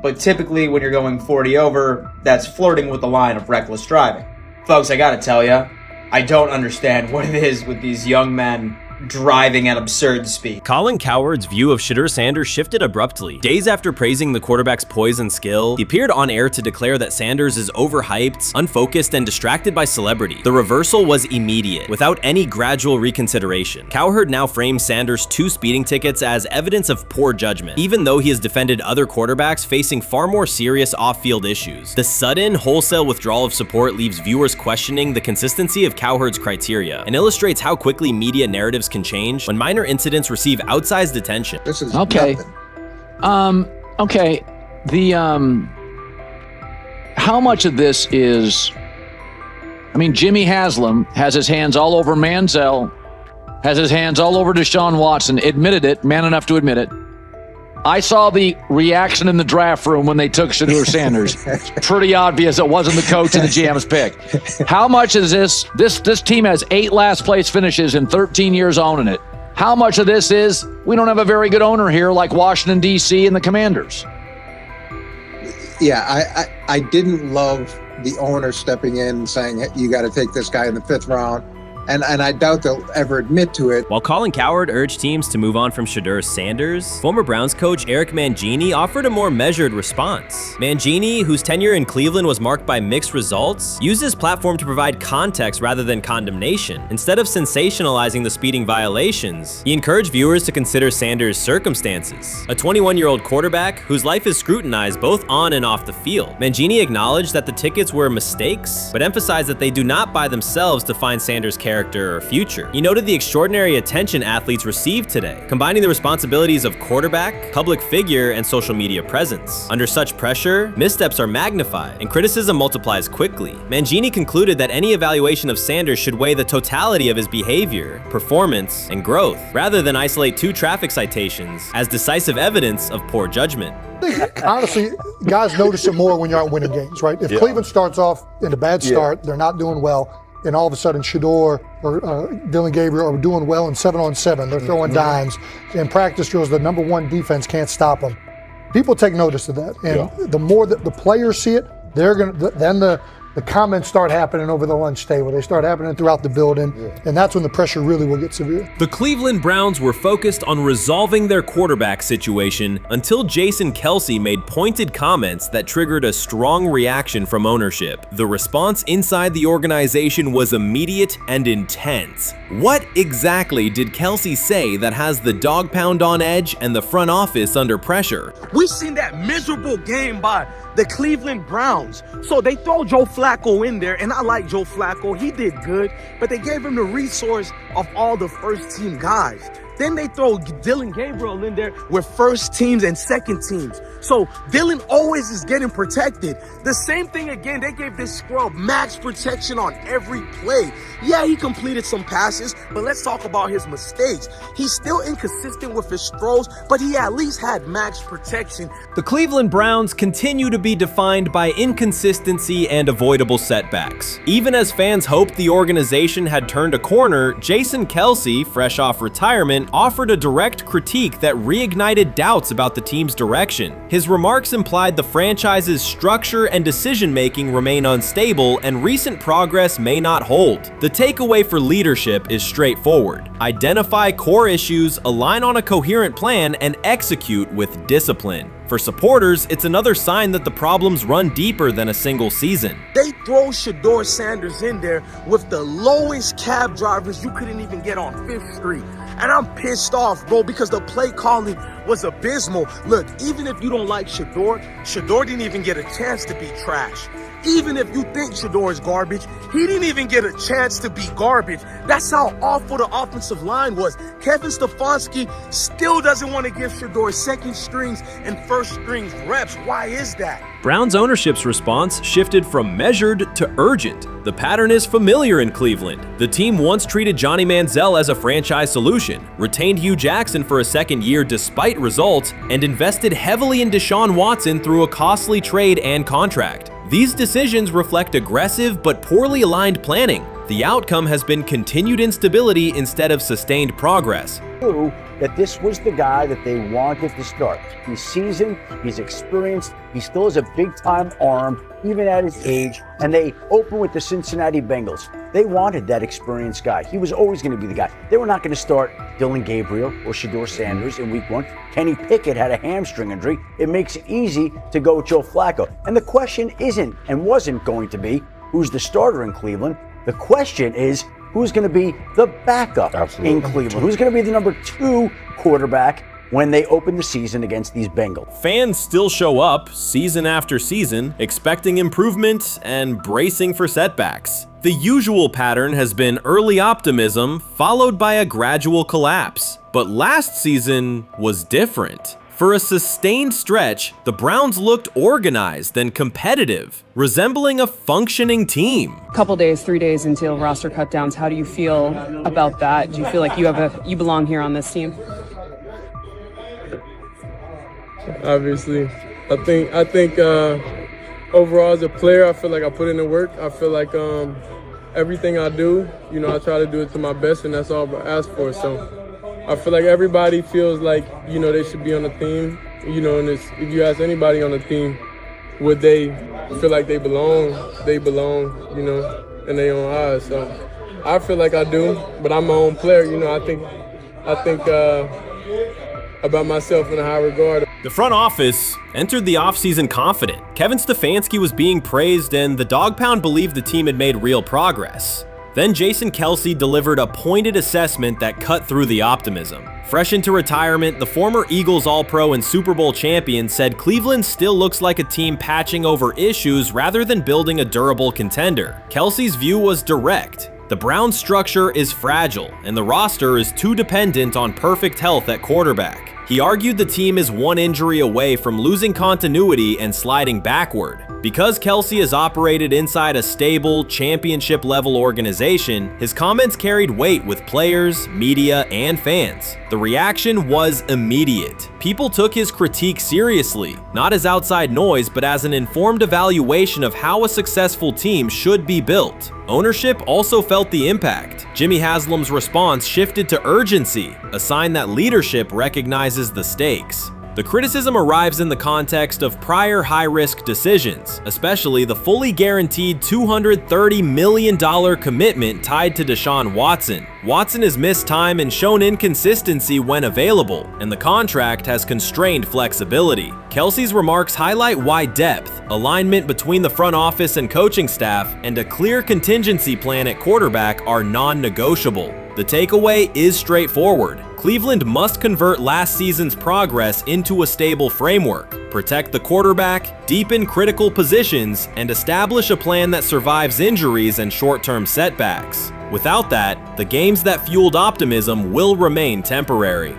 Speaker 20: But typically when you're going 40 over, that's flirting with the line of reckless driving. Folks, I gotta tell you, I don't understand what it is with these young men driving at absurd speed.
Speaker 3: Colin Cowherd's view of Shedeur Sanders shifted abruptly. Days after praising the quarterback's poise and skill, he appeared on air to declare that Sanders is overhyped, unfocused, and distracted by celebrity. The reversal was immediate, without any gradual reconsideration. Cowherd now frames Sanders' 2 speeding tickets as evidence of poor judgment, even though he has defended other quarterbacks facing far more serious off-field issues. The sudden, wholesale withdrawal of support leaves viewers questioning the consistency of Cowherd's criteria and illustrates how quickly media narratives can change when minor incidents receive outsized attention.
Speaker 19: This is
Speaker 17: okay. Okay. The how much of this is I mean, Jimmy Haslam has his hands all over Manziel, has his hands all over Deshaun Watson, admitted it, man enough to admit it. I saw the reaction in the draft room when they took Shedeur Sanders. Pretty obvious it wasn't the coach and the GM's pick. How much is this team has 8 last place finishes in 13 years owning it. How much of this is we don't have a very good owner here like Washington, D.C. and the Commanders?
Speaker 19: Yeah, I didn't love the owner stepping in and saying, hey, you got to take this guy in the 5th round. And I doubt they'll ever admit to it.
Speaker 3: While Colin Cowherd urged teams to move on from Shedeur Sanders, former Browns coach Eric Mangini offered a more measured response. Mangini, whose tenure in Cleveland was marked by mixed results, used his platform to provide context rather than condemnation. Instead of sensationalizing the speeding violations, he encouraged viewers to consider Sanders' circumstances. A 21-year-old quarterback whose life is scrutinized both on and off the field. Mangini acknowledged that the tickets were mistakes, but emphasized that they do not by themselves define Sanders' character or future. He noted the extraordinary attention athletes received today, combining the responsibilities of quarterback, public figure, and social media presence. Under such pressure, missteps are magnified, and criticism multiplies quickly. Mangini concluded that any evaluation of Sanders should weigh the totality of his behavior, performance, and growth, rather than isolate 2 traffic citations as decisive evidence of poor judgment.
Speaker 21: Honestly, guys notice it more when you're out winning games, right? If Cleveland starts off in a bad start, they're not doing well, and all of a sudden Shedeur or Dillon Gabriel are doing well in 7-on-7. They're throwing dimes. In practice drills, the number 1 defense can't stop them. People take notice of that. And the more that the players see it, they're going to, then the comments start happening over the lunch table. They start happening throughout the building, and that's when the pressure really will get severe.
Speaker 3: The Cleveland Browns were focused on resolving their quarterback situation until Jason Kelce made pointed comments that triggered a strong reaction from ownership. The response inside the organization was immediate and intense. What exactly did Kelce say that has the dog pound on edge and the front office under pressure?
Speaker 22: We've seen that miserable game by the Cleveland Browns. So they throw Joe Flacco in there, and I like Joe Flacco. He did good, but they gave him the resource of all the first-team guys. Then they throw Dillon Gabriel in there with first teams and second teams. So Dillon always is getting protected. The same thing again, they gave this scrub max protection on every play. Yeah, he completed some passes, but let's talk about his mistakes. He's still inconsistent with his throws, but he at least had max protection.
Speaker 3: The Cleveland Browns continue to be defined by inconsistency and avoidable setbacks. Even as fans hoped the organization had turned a corner, Jason Kelce, fresh off retirement, offered a direct critique that reignited doubts about the team's direction. His remarks implied the franchise's structure and decision-making remain unstable and recent progress may not hold. The takeaway for leadership is straightforward. Identify core issues, align on a coherent plan, and execute with discipline. For supporters, it's another sign that the problems run deeper than a single season.
Speaker 22: They throw Shedeur Sanders in there with the lowest cab drivers you couldn't even get on 5th Street. And I'm pissed off, bro, because the play calling was abysmal. Look, even if you don't like Shedeur didn't even get a chance to be trash. Even if you think Shedeur is garbage, he didn't even get a chance to be garbage. That's how awful the offensive line was. Kevin Stefanski still doesn't want to give Shedeur second strings and first strings reps. Why is that?
Speaker 3: Browns ownership's response shifted from measured to urgent. The pattern is familiar in Cleveland. The team once treated Johnny Manziel as a franchise solution, retained Hugh Jackson for a second year despite results, and invested heavily in Deshaun Watson through a costly trade and contract. These decisions reflect aggressive but poorly aligned planning. The outcome has been continued instability instead of sustained progress.
Speaker 23: That this was the guy that they wanted to start. He's seasoned, he's experienced, he still has a big-time arm, even at his age, and they open with the Cincinnati Bengals. They wanted that experienced guy. He was always going to be the guy. They were not going to start Dillon Gabriel or Shedeur Sanders in week 1. Kenny Pickett had a hamstring injury. It makes it easy to go with Joe Flacco. And the question isn't and wasn't going to be who's the starter in Cleveland. The question is, who's going to be the backup in Cleveland? Who's going to be the number 2 quarterback when they open the season against these Bengals.
Speaker 3: Fans still show up season after season, expecting improvement and bracing for setbacks. The usual pattern has been early optimism followed by a gradual collapse. But last season was different. For a sustained stretch, the Browns looked organized and competitive, resembling a functioning team.
Speaker 1: Couple days, 3 days until roster cutdowns, how do you feel about that? Do you feel like you belong here on this team?
Speaker 5: Obviously, I think overall as a player, I feel like I put in the work. I feel like everything I do, I try to do it to my best, and that's all I ask for. So I feel like everybody feels like, they should be on the team, and if you ask anybody on the team, would they feel like they belong, in their own eyes. So I feel like I do, but I'm my own player, I think about myself in a high regard.
Speaker 3: The front office entered the offseason confident. Kevin Stefanski was being praised and the Dog Pound believed the team had made real progress. Then Jason Kelce delivered a pointed assessment that cut through the optimism. Fresh into retirement, the former Eagles All-Pro and Super Bowl champion said Cleveland still looks like a team patching over issues rather than building a durable contender. Kelce's view was direct. The Browns' structure is fragile, and the roster is too dependent on perfect health at quarterback. He argued the team is one injury away from losing continuity and sliding backward. Because Kelce has operated inside a stable, championship-level organization, his comments carried weight with players, media, and fans. The reaction was immediate. People took his critique seriously, not as outside noise, but as an informed evaluation of how a successful team should be built. Ownership also felt the impact. Jimmy Haslam's response shifted to urgency, a sign that leadership recognizes the stakes. The criticism arrives in the context of prior high-risk decisions, especially the fully guaranteed $230 million commitment tied to Deshaun Watson. Watson has missed time and shown inconsistency when available, and the contract has constrained flexibility. Kelce's remarks highlight why depth, alignment between the front office and coaching staff, and a clear contingency plan at quarterback are non-negotiable. The takeaway is straightforward. Cleveland must convert last season's progress into a stable framework, protect the quarterback, deepen critical positions, and establish a plan that survives injuries and short-term setbacks. Without that, the games that fueled optimism will remain temporary.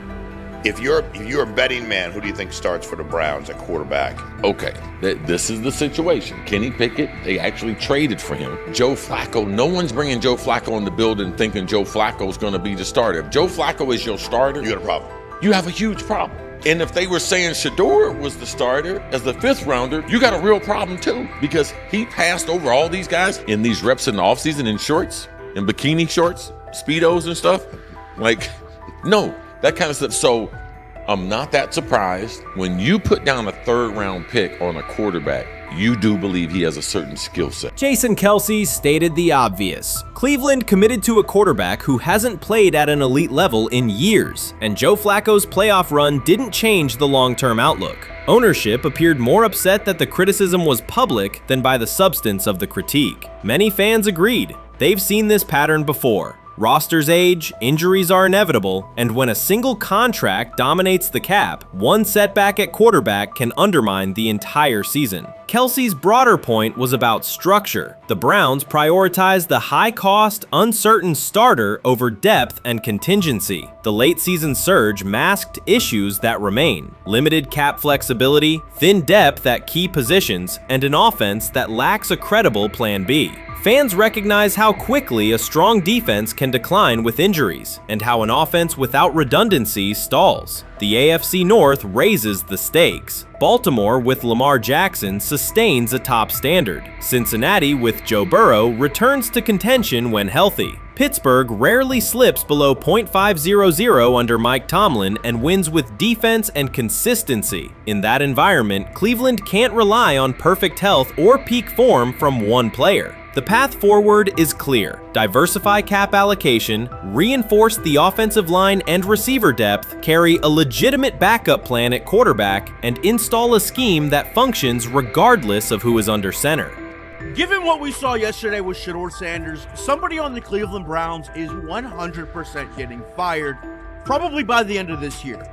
Speaker 2: If you're a betting man, who do you think starts for the Browns at quarterback?
Speaker 6: Okay, this is the situation. Kenny Pickett, they actually traded for him. Joe Flacco, no one's bringing Joe Flacco in the building thinking Joe Flacco's going to be the starter. If Joe Flacco is your starter,
Speaker 2: you got a problem.
Speaker 6: You have a huge problem. And if they were saying Shedeur was the starter as the 5th rounder, you got a real problem too, because he passed over all these guys in these reps in the offseason in shorts, in bikini shorts, Speedos and stuff. Like, no. That kind of stuff. So I'm not that surprised. When you put down a 3rd round pick on a quarterback, you do believe he has a certain skill set.
Speaker 3: Jason Kelce stated the obvious. Cleveland committed to a quarterback who hasn't played at an elite level in years, and Joe Flacco's playoff run didn't change the long-term outlook. Ownership appeared more upset that the criticism was public than by the substance of the critique. Many fans agreed. They've seen this pattern before. Rosters age, injuries are inevitable, and when a single contract dominates the cap, one setback at quarterback can undermine the entire season. Kelce's broader point was about structure. The Browns prioritized the high-cost, uncertain starter over depth and contingency. The late-season surge masked issues that remain: limited cap flexibility, thin depth at key positions, and an offense that lacks a credible Plan B. Fans recognize how quickly a strong defense can decline with injuries, and how an offense without redundancy stalls. The AFC North raises the stakes. Baltimore with Lamar Jackson sustains a top standard. Cincinnati with Joe Burrow returns to contention when healthy. Pittsburgh rarely slips below .500 under Mike Tomlin and wins with defense and consistency. In that environment, Cleveland can't rely on perfect health or peak form from one player. The path forward is clear. Diversify cap allocation, reinforce the offensive line and receiver depth, carry a legitimate backup plan at quarterback, and install a scheme that functions regardless of who is under center.
Speaker 24: Given what we saw yesterday with Shedeur Sanders, somebody on the Cleveland Browns is 100% getting fired, probably by the end of this year.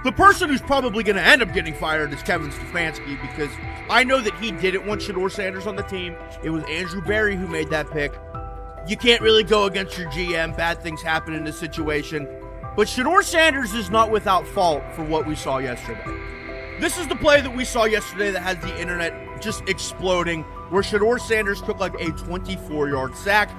Speaker 24: The person who's probably going to end up getting fired is Kevin Stefanski, because I know that he didn't want Shedeur Sanders on the team. It was Andrew Berry who made that pick. You can't really go against your GM. Bad things happen in this situation. But Shedeur Sanders is not without fault for what we saw yesterday. This is the play that we saw yesterday that has the internet just exploding, where Shedeur Sanders took like a 24-yard sack.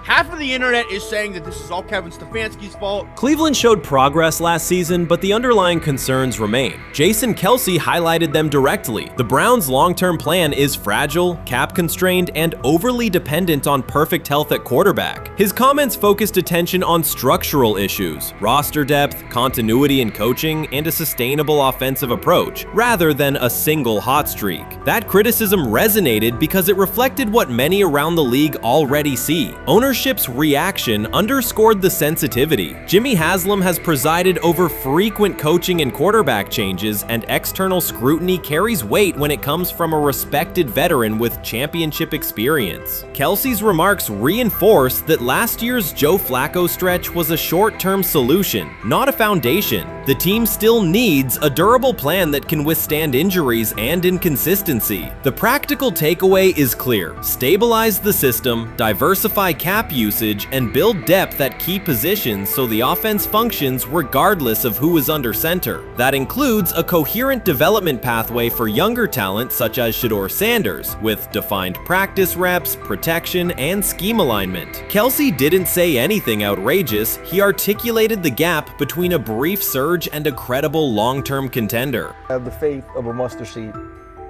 Speaker 24: Half of the internet is saying that this is all Kevin Stefanski's fault.
Speaker 3: Cleveland showed progress last season, but the underlying concerns remain. Jason Kelce highlighted them directly. The Browns' long-term plan is fragile, cap-constrained, and overly dependent on perfect health at quarterback. His comments focused attention on structural issues, roster depth, continuity in coaching, and a sustainable offensive approach, rather than a single hot streak. That criticism resonated because it reflected what many around the league already see. Ownership's reaction underscored the sensitivity. Jimmy Haslam has presided over frequent coaching and quarterback changes, and external scrutiny carries weight when it comes from a respected veteran with championship experience. Kelce's remarks reinforce that last year's Joe Flacco stretch was a short-term solution, not a foundation. The team still needs a durable plan that can withstand injuries and inconsistency. The practical takeaway is clear: stabilize the system, diversify cap usage, and build depth at key positions so the offense functions regardless of who is under center. That includes a coherent development pathway for younger talent such as Shedeur Sanders, with defined practice reps, protection, and scheme alignment. Kelce didn't say anything outrageous. He articulated the gap between a brief surge and a credible long-term contender.
Speaker 4: I have the faith of a mustard seed.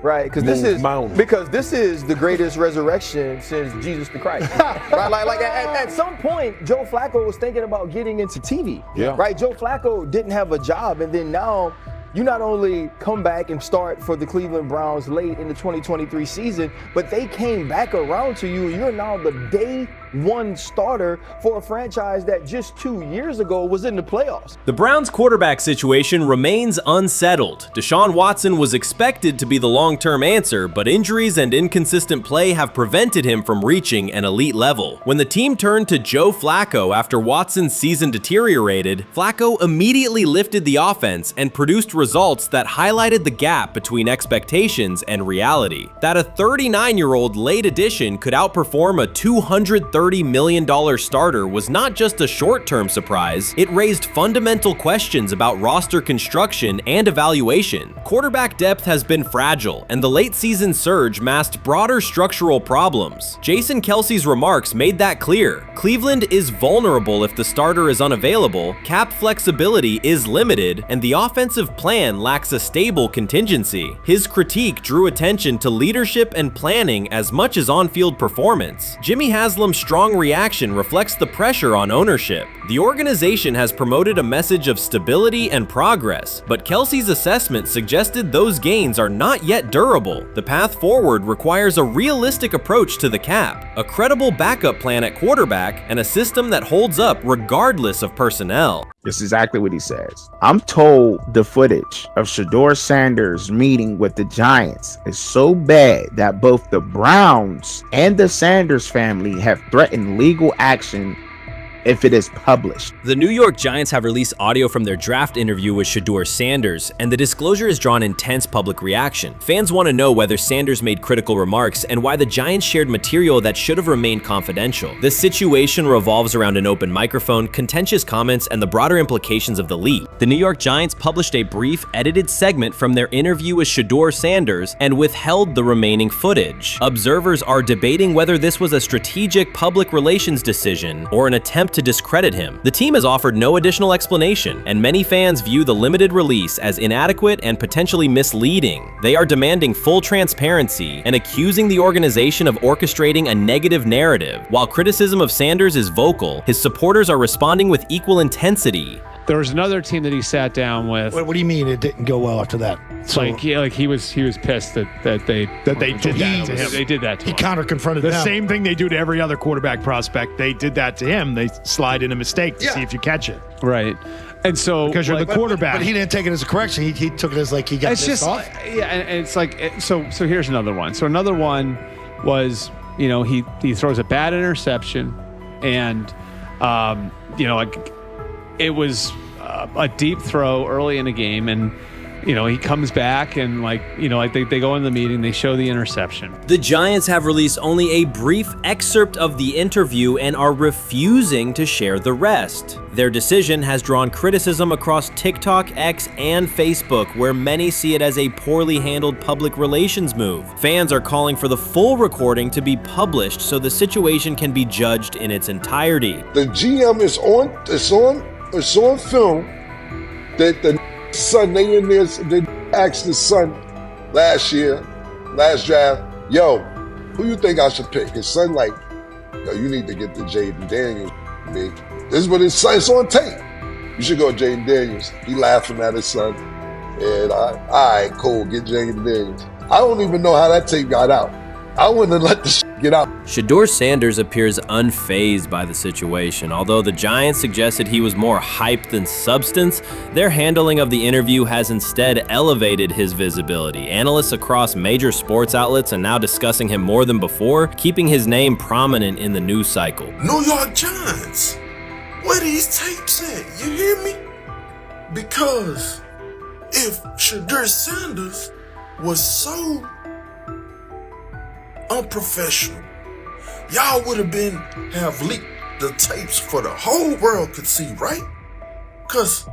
Speaker 4: Right, because this is the greatest resurrection since Jesus the Christ. Right, like at some point, Joe Flacco was thinking about getting into TV.
Speaker 14: Yeah.
Speaker 4: Right, Joe Flacco didn't have a job, and then now you not only come back and start for the Cleveland Browns late in the 2023 season, but they came back around to you. You're now the day one starter for a franchise that just 2 years ago was in the playoffs.
Speaker 3: The Browns' quarterback situation remains unsettled. Deshaun Watson was expected to be the long-term answer, but injuries and inconsistent play have prevented him from reaching an elite level. When the team turned to Joe Flacco after Watson's season deteriorated, Flacco immediately lifted the offense and produced results that highlighted the gap between expectations and reality. That a 39-year-old late addition could outperform a $230 million starter was not just a short-term surprise, it raised fundamental questions about roster construction and evaluation. Quarterback depth has been fragile, and the late-season surge masked broader structural problems. Jason Kelce's remarks made that clear. Cleveland is vulnerable if the starter is unavailable, cap flexibility is limited, and the offensive plan lacks a stable contingency. His critique drew attention to leadership and planning as much as on-field performance. Jimmy Haslam's strong reaction reflects the pressure on ownership. The organization has promoted a message of stability and progress, but Kelce's assessment suggested those gains are not yet durable. The path forward requires a realistic approach to the cap, a credible backup plan at quarterback, and a system that holds up regardless of personnel.
Speaker 8: This is exactly what he says. I'm told the footage of Shedeur Sanders meeting with the Giants is so bad that both the Browns and the Sanders family have threatened legal action if it is published.
Speaker 3: The New York Giants have released audio from their draft interview with Shedeur Sanders, and the disclosure has drawn intense public reaction. Fans want to know whether Sanders made critical remarks and why the Giants shared material that should have remained confidential. This situation revolves around an open microphone, contentious comments, and the broader implications of the leak. The New York Giants published a brief, edited segment from their interview with Shedeur Sanders and withheld the remaining footage. Observers are debating whether this was a strategic public relations decision or an attempt to discredit him. The team has offered no additional explanation, and many fans view the limited release as inadequate and potentially misleading. They are demanding full transparency and accusing the organization of orchestrating a negative narrative. While criticism of Sanders is vocal, his supporters are responding with equal intensity.
Speaker 9: There was another team that he sat down with.
Speaker 21: What do you mean it didn't go well after that?
Speaker 9: So, he was pissed that they did that to him. They did that to him.
Speaker 21: He counter-confronted
Speaker 9: the same thing they do to every other quarterback prospect. They did that to him. They slide in a mistake to see if you catch it. Right. And so
Speaker 21: because you're
Speaker 9: the quarterback,
Speaker 21: but he didn't take it as a correction. He took it as like he got pissed off.
Speaker 9: Yeah, and it's like so here's another one. So another one was he throws a bad interception, and it was
Speaker 7: a deep throw early in a game, and he comes back and they go in the meeting, they show the interception.
Speaker 3: The Giants have released only a brief excerpt of the interview and are refusing to share the rest. Their decision has drawn criticism across TikTok, X, and Facebook, where many see it as a poorly handled public relations move. Fans are calling for the full recording to be published so the situation can be judged in its entirety.
Speaker 10: The GM is on film that the son, they asked the son last draft, yo, who you think I should pick? His son yo, you need to get the Jaden Daniels, big. This is what his son, it's on tape. You should go Jaden Daniels. He laughing at his son. And all right, cool, get Jaden Daniels. I don't even know how that tape got out. I wouldn't have let the get out.
Speaker 3: Shedeur Sanders appears unfazed by the situation. Although the Giants suggested he was more hype than substance, their handling of the interview has instead elevated his visibility. Analysts across major sports outlets are now discussing him more than before, keeping his name prominent in the news cycle.
Speaker 11: New York Giants, where these tapes at? You hear me? Because if Shedeur Sanders was so unprofessional, y'all would have leaked the tapes for the whole world could see, right? Cause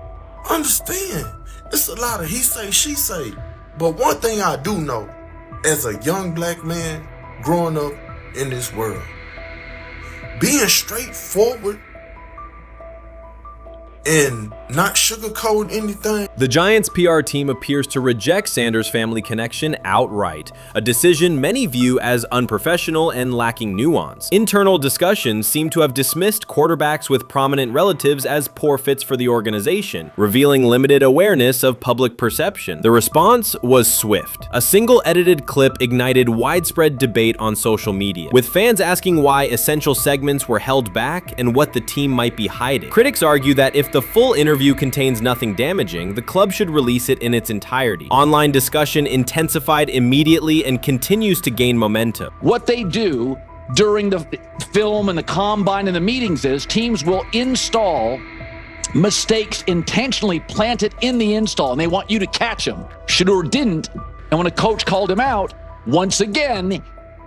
Speaker 11: understand, it's a lot of he say, she say. But one thing I do know, as a young black man growing up in this world, being straightforward and not sugarcoat anything.
Speaker 3: The Giants' PR team appears to reject Sanders' family connection outright, a decision many view as unprofessional and lacking nuance. Internal discussions seem to have dismissed quarterbacks with prominent relatives as poor fits for the organization, revealing limited awareness of public perception. The response was swift. A single edited clip ignited widespread debate on social media, with fans asking why essential segments were held back and what the team might be hiding. Critics argue that if the full interview contains nothing damaging, the club should release it in its entirety. Online discussion intensified immediately and continues to gain momentum.
Speaker 17: What they do during the film and the combine and the meetings is teams will install mistakes intentionally planted in the install, and they want you to catch them. Shedeur didn't, and when a coach called him out, once again,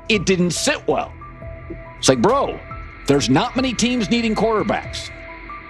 Speaker 17: it didn't sit well. It's like, bro, there's not many teams needing quarterbacks,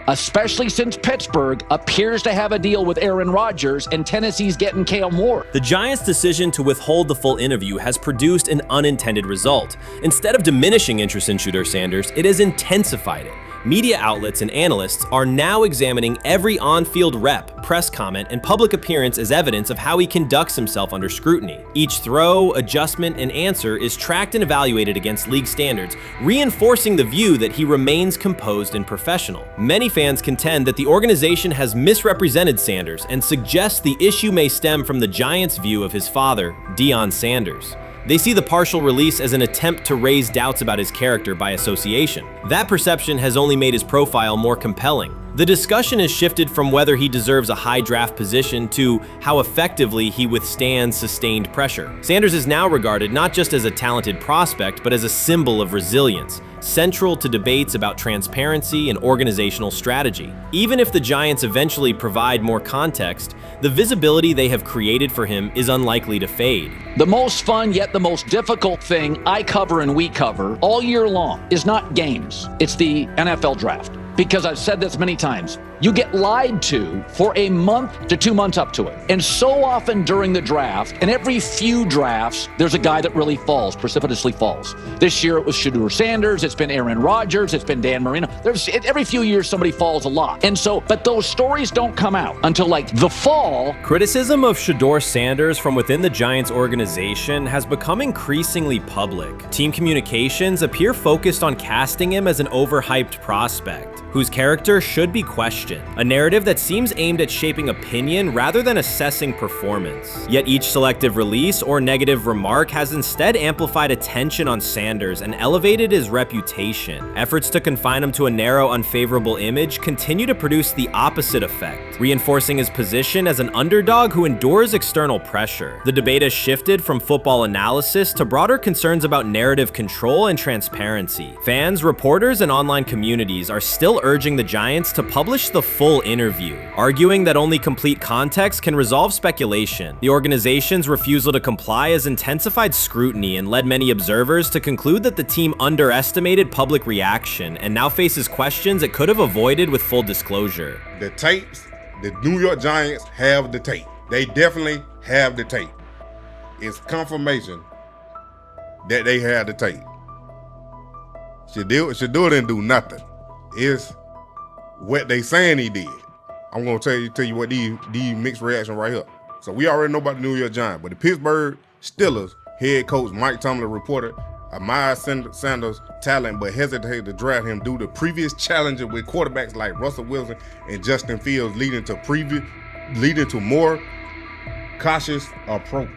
Speaker 17: especially since Pittsburgh appears to have a deal with Aaron Rodgers and Tennessee's getting Kale Moore.
Speaker 3: The Giants' decision to withhold the full interview has produced an unintended result. Instead of diminishing interest in Shedeur Sanders, it has intensified it. Media outlets and analysts are now examining every on-field rep, press comment, and public appearance as evidence of how he conducts himself under scrutiny. Each throw, adjustment, and answer is tracked and evaluated against league standards, reinforcing the view that he remains composed and professional. Many fans contend that the organization has misrepresented Sanders and suggest the issue may stem from the Giants' view of his father, Deion Sanders. They see the partial release as an attempt to raise doubts about his character by association. That perception has only made his profile more compelling. The discussion has shifted from whether he deserves a high draft position to how effectively he withstands sustained pressure. Sanders is now regarded not just as a talented prospect, but as a symbol of resilience, central to debates about transparency and organizational strategy. Even if the Giants eventually provide more context, the visibility they have created for him is unlikely to fade.
Speaker 17: The most fun yet the most difficult thing I cover and we cover all year long is not games. It's the NFL draft. Because I've said this many times, you get lied to for a month to 2 months up to it. And so often during the draft, and every few drafts, there's a guy that really falls, precipitously falls. This year it was Shedeur Sanders, it's been Aaron Rodgers, it's been Dan Marino. Every few years somebody falls a lot. And so, but those stories don't come out until like the fall.
Speaker 3: Criticism of Shedeur Sanders from within the Giants organization has become increasingly public. Team communications appear focused on casting him as an overhyped prospect, whose character should be questioned, a narrative that seems aimed at shaping opinion rather than assessing performance. Yet each selective release or negative remark has instead amplified attention on Sanders and elevated his reputation. Efforts to confine him to a narrow, unfavorable image continue to produce the opposite effect, reinforcing his position as an underdog who endures external pressure. The debate has shifted from football analysis to broader concerns about narrative control and transparency. Fans, reporters, and online communities are still urging the Giants to publish the a full interview, arguing that only complete context can resolve speculation. The organization's refusal to comply has intensified scrutiny and led many observers to conclude that the team underestimated public reaction and now faces questions it could have avoided with full disclosure.
Speaker 12: The tapes, the New York Giants have the tape. They definitely have the tape. It's confirmation that they have the tape. Shedeur didn't do nothing. It's what they saying he did. I'm gonna tell you what these mixed reaction right here. So we already know about the New York Giants, but the Pittsburgh Steelers head coach Mike Tomlin reported Miles Sanders' talent, but hesitated to draft him due to previous challenges with quarterbacks like Russell Wilson and Justin Fields, leading to more cautious approach.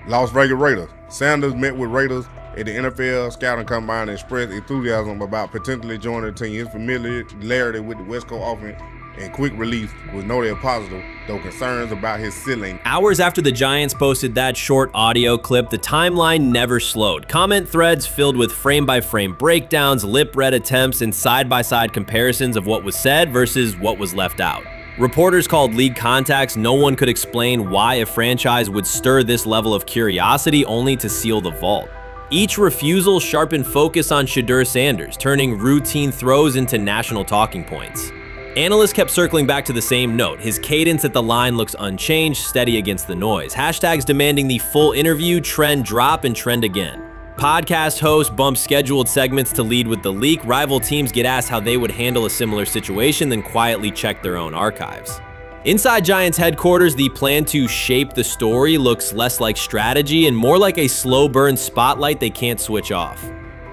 Speaker 12: Las Vegas Raiders. Sanders met with Raiders at the NFL scouting combine and expressed enthusiasm about potentially joining the team. His familiarity with the West Coast offense and quick release was noted positive, though concerns about his ceiling.
Speaker 3: Hours after the Giants posted that short audio clip, the timeline never slowed. Comment threads filled with frame-by-frame breakdowns, lip-read attempts, and side-by-side comparisons of what was said versus what was left out. Reporters called league contacts. No one could explain why a franchise would stir this level of curiosity only to seal the vault. Each refusal sharpened focus on Shedeur Sanders, turning routine throws into national talking points. Analysts kept circling back to the same note. His cadence at the line looks unchanged, steady against the noise. Hashtags demanding the full interview, trend drop, and trend again. Podcast hosts bump scheduled segments to lead with the leak. Rival teams get asked how they would handle a similar situation, then quietly check their own archives. Inside Giants headquarters, the plan to shape the story looks less like strategy and more like a slow burn spotlight they can't switch off.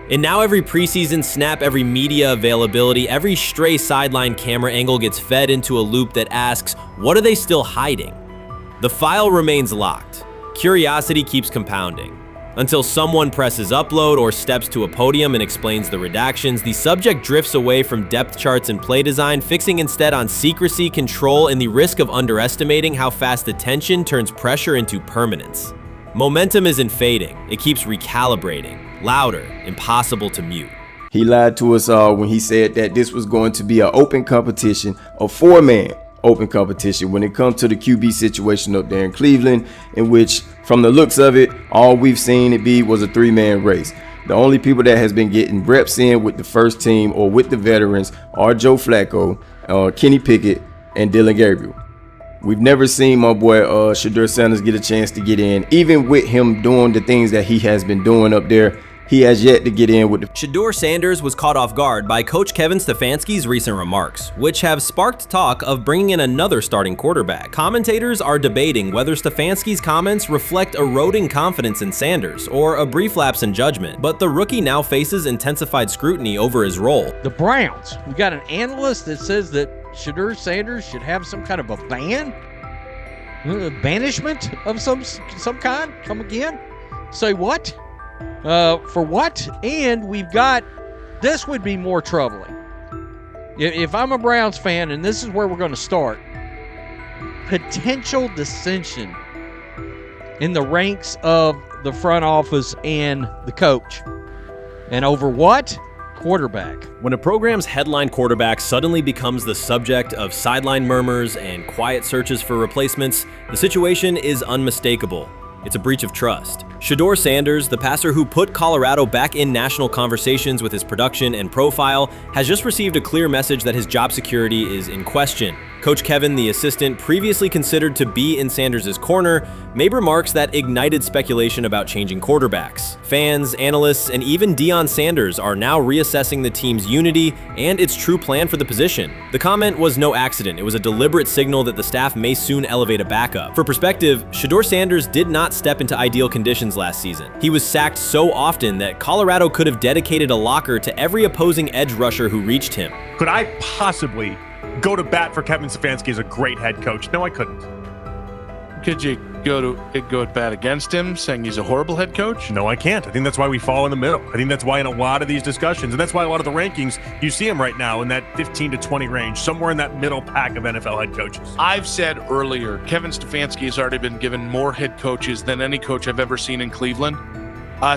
Speaker 3: And now every preseason snap, every media availability, every stray sideline camera angle gets fed into a loop that asks, what are they still hiding? The file remains locked. Curiosity keeps compounding. Until someone presses upload or steps to a podium and explains the redactions, the subject drifts away from depth charts and play design, fixing instead on secrecy, control, and the risk of underestimating how fast attention turns pressure into permanence. Momentum isn't fading, it keeps recalibrating, louder, impossible to mute.
Speaker 13: He lied to us all when he said that this was going to be an open competition, a four-man open competition when it comes to the QB situation up there in Cleveland, in which, from the looks of it, all we've seen it be was a three-man race. The only people that has been getting reps in with the first team or with the veterans are Joe Flacco, Kenny Pickett, and Dylan Gabriel. We've never seen my boy Shedeur Sanders get a chance to get in. Even with him doing the things that he has been doing up there, he has yet to get in with the...
Speaker 3: Shedeur Sanders was caught off guard by Coach Kevin Stefanski's recent remarks, which have sparked talk of bringing in another starting quarterback. Commentators are debating whether Stefanski's comments reflect eroding confidence in Sanders or a brief lapse in judgment, but the rookie now faces intensified scrutiny over his role.
Speaker 15: The Browns, we got an analyst that says that Shedeur Sanders should have some kind of a ban? Banishment of some kind? Come again? Say what? For what? And we've got, this would be more troubling. If I'm a Browns fan, and this is where we're going to start, potential dissension in the ranks of the front office and the coach. And over what? Quarterback.
Speaker 3: When a program's headline quarterback suddenly becomes the subject of sideline murmurs and quiet searches for replacements, the situation is unmistakable. It's a breach of trust. Shedeur Sanders, the passer who put Colorado back in national conversations with his production and profile, has just received a clear message that his job security is in question. Coach Kevin, the assistant previously considered to be in Sanders' corner, made remarks that ignited speculation about changing quarterbacks. Fans, analysts, and even Deion Sanders are now reassessing the team's unity and its true plan for the position. The comment was no accident. It was a deliberate signal that the staff may soon elevate a backup. For perspective, Shedeur Sanders did not step into ideal conditions last season. He was sacked so often that Colorado could have dedicated a locker to every opposing edge rusher who reached him.
Speaker 9: Could I possibly go to bat for Kevin Stefanski as a great head coach? No, I couldn't.
Speaker 16: Could you go at bat against him, saying he's a horrible head coach?
Speaker 9: No, I can't. I think that's why we fall in the middle. I think that's why in a lot of these discussions, and that's why a lot of the rankings, you see him right now in that 15 to 20 range, somewhere in that middle pack of NFL head coaches.
Speaker 16: I've said earlier, Kevin Stefanski has already been given more head coaches than any coach I've ever seen in Cleveland.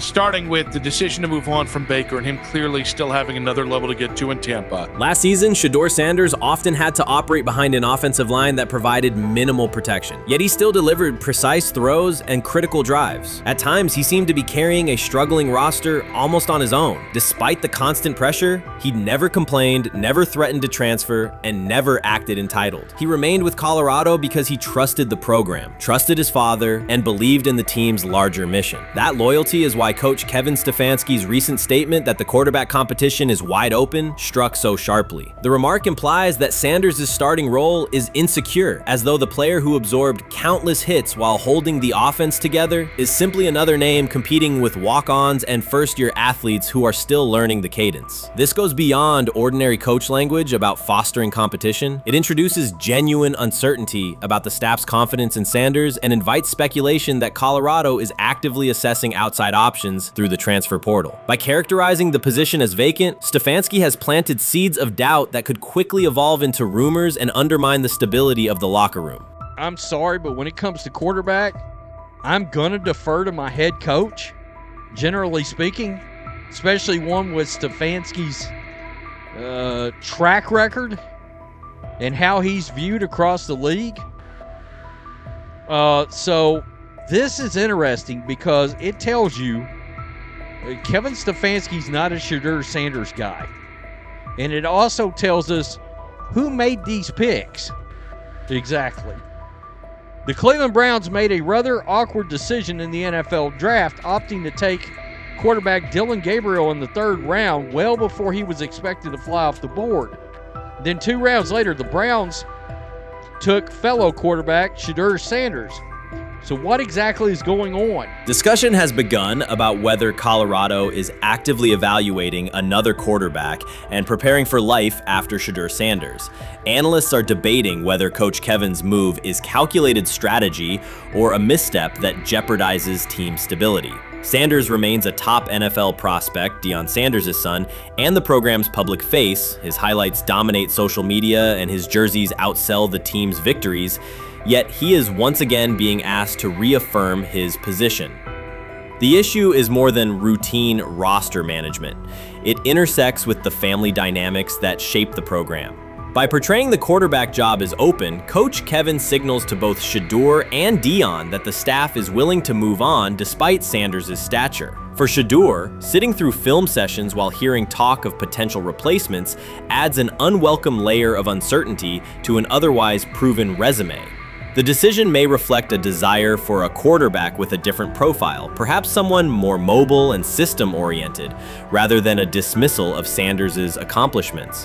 Speaker 16: Starting with the decision to move on from Baker and him clearly still having another level to get to in Tampa.
Speaker 3: Last season, Shedeur Sanders often had to operate behind an offensive line that provided minimal protection, yet he still delivered precise throws and critical drives. At times, he seemed to be carrying a struggling roster almost on his own. Despite the constant pressure, he never complained, never threatened to transfer, and never acted entitled. He remained with Colorado because he trusted the program, trusted his father, and believed in the team's larger mission. That loyalty is why Coach Kevin Stefanski's recent statement that the quarterback competition is wide open struck so sharply. The remark implies that Sanders' starting role is insecure, as though the player who absorbed countless hits while holding the offense together is simply another name competing with walk-ons and first-year athletes who are still learning the cadence. This goes beyond ordinary coach language about fostering competition. It introduces genuine uncertainty about the staff's confidence in Sanders and invites speculation that Colorado is actively assessing outside options through the transfer portal. By characterizing the position as vacant, Stefanski has planted seeds of doubt that could quickly evolve into rumors and undermine the stability of the locker room.
Speaker 15: I'm sorry, but when it comes to quarterback, I'm gonna defer to my head coach, generally speaking, especially one with Stefanski's track record and how he's viewed across the league. So this is interesting because it tells you Kevin Stefanski's not a Shedeur Sanders guy. And it also tells us who made these picks. Exactly. The Cleveland Browns made a rather awkward decision in the NFL draft, opting to take quarterback Dylan Gabriel in the 3rd round well before he was expected to fly off the board. Then 2 rounds later, the Browns took fellow quarterback Shedeur Sanders. So what exactly is going on?
Speaker 3: Discussion has begun about whether Colorado is actively evaluating another quarterback and preparing for life after Shedeur Sanders. Analysts are debating whether Coach Kevin's move is calculated strategy or a misstep that jeopardizes team stability. Sanders remains a top NFL prospect, Deion Sanders' son, and the program's public face. His highlights dominate social media and his jerseys outsell the team's victories. Yet he is once again being asked to reaffirm his position. The issue is more than routine roster management. It intersects with the family dynamics that shape the program. By portraying the quarterback job as open, Coach Kevin signals to both Shedeur and Deion that the staff is willing to move on despite Sanders' stature. For Shedeur, sitting through film sessions while hearing talk of potential replacements adds an unwelcome layer of uncertainty to an otherwise proven resume. The decision may reflect a desire for a quarterback with a different profile, perhaps someone more mobile and system-oriented, rather than a dismissal of Sanders' accomplishments.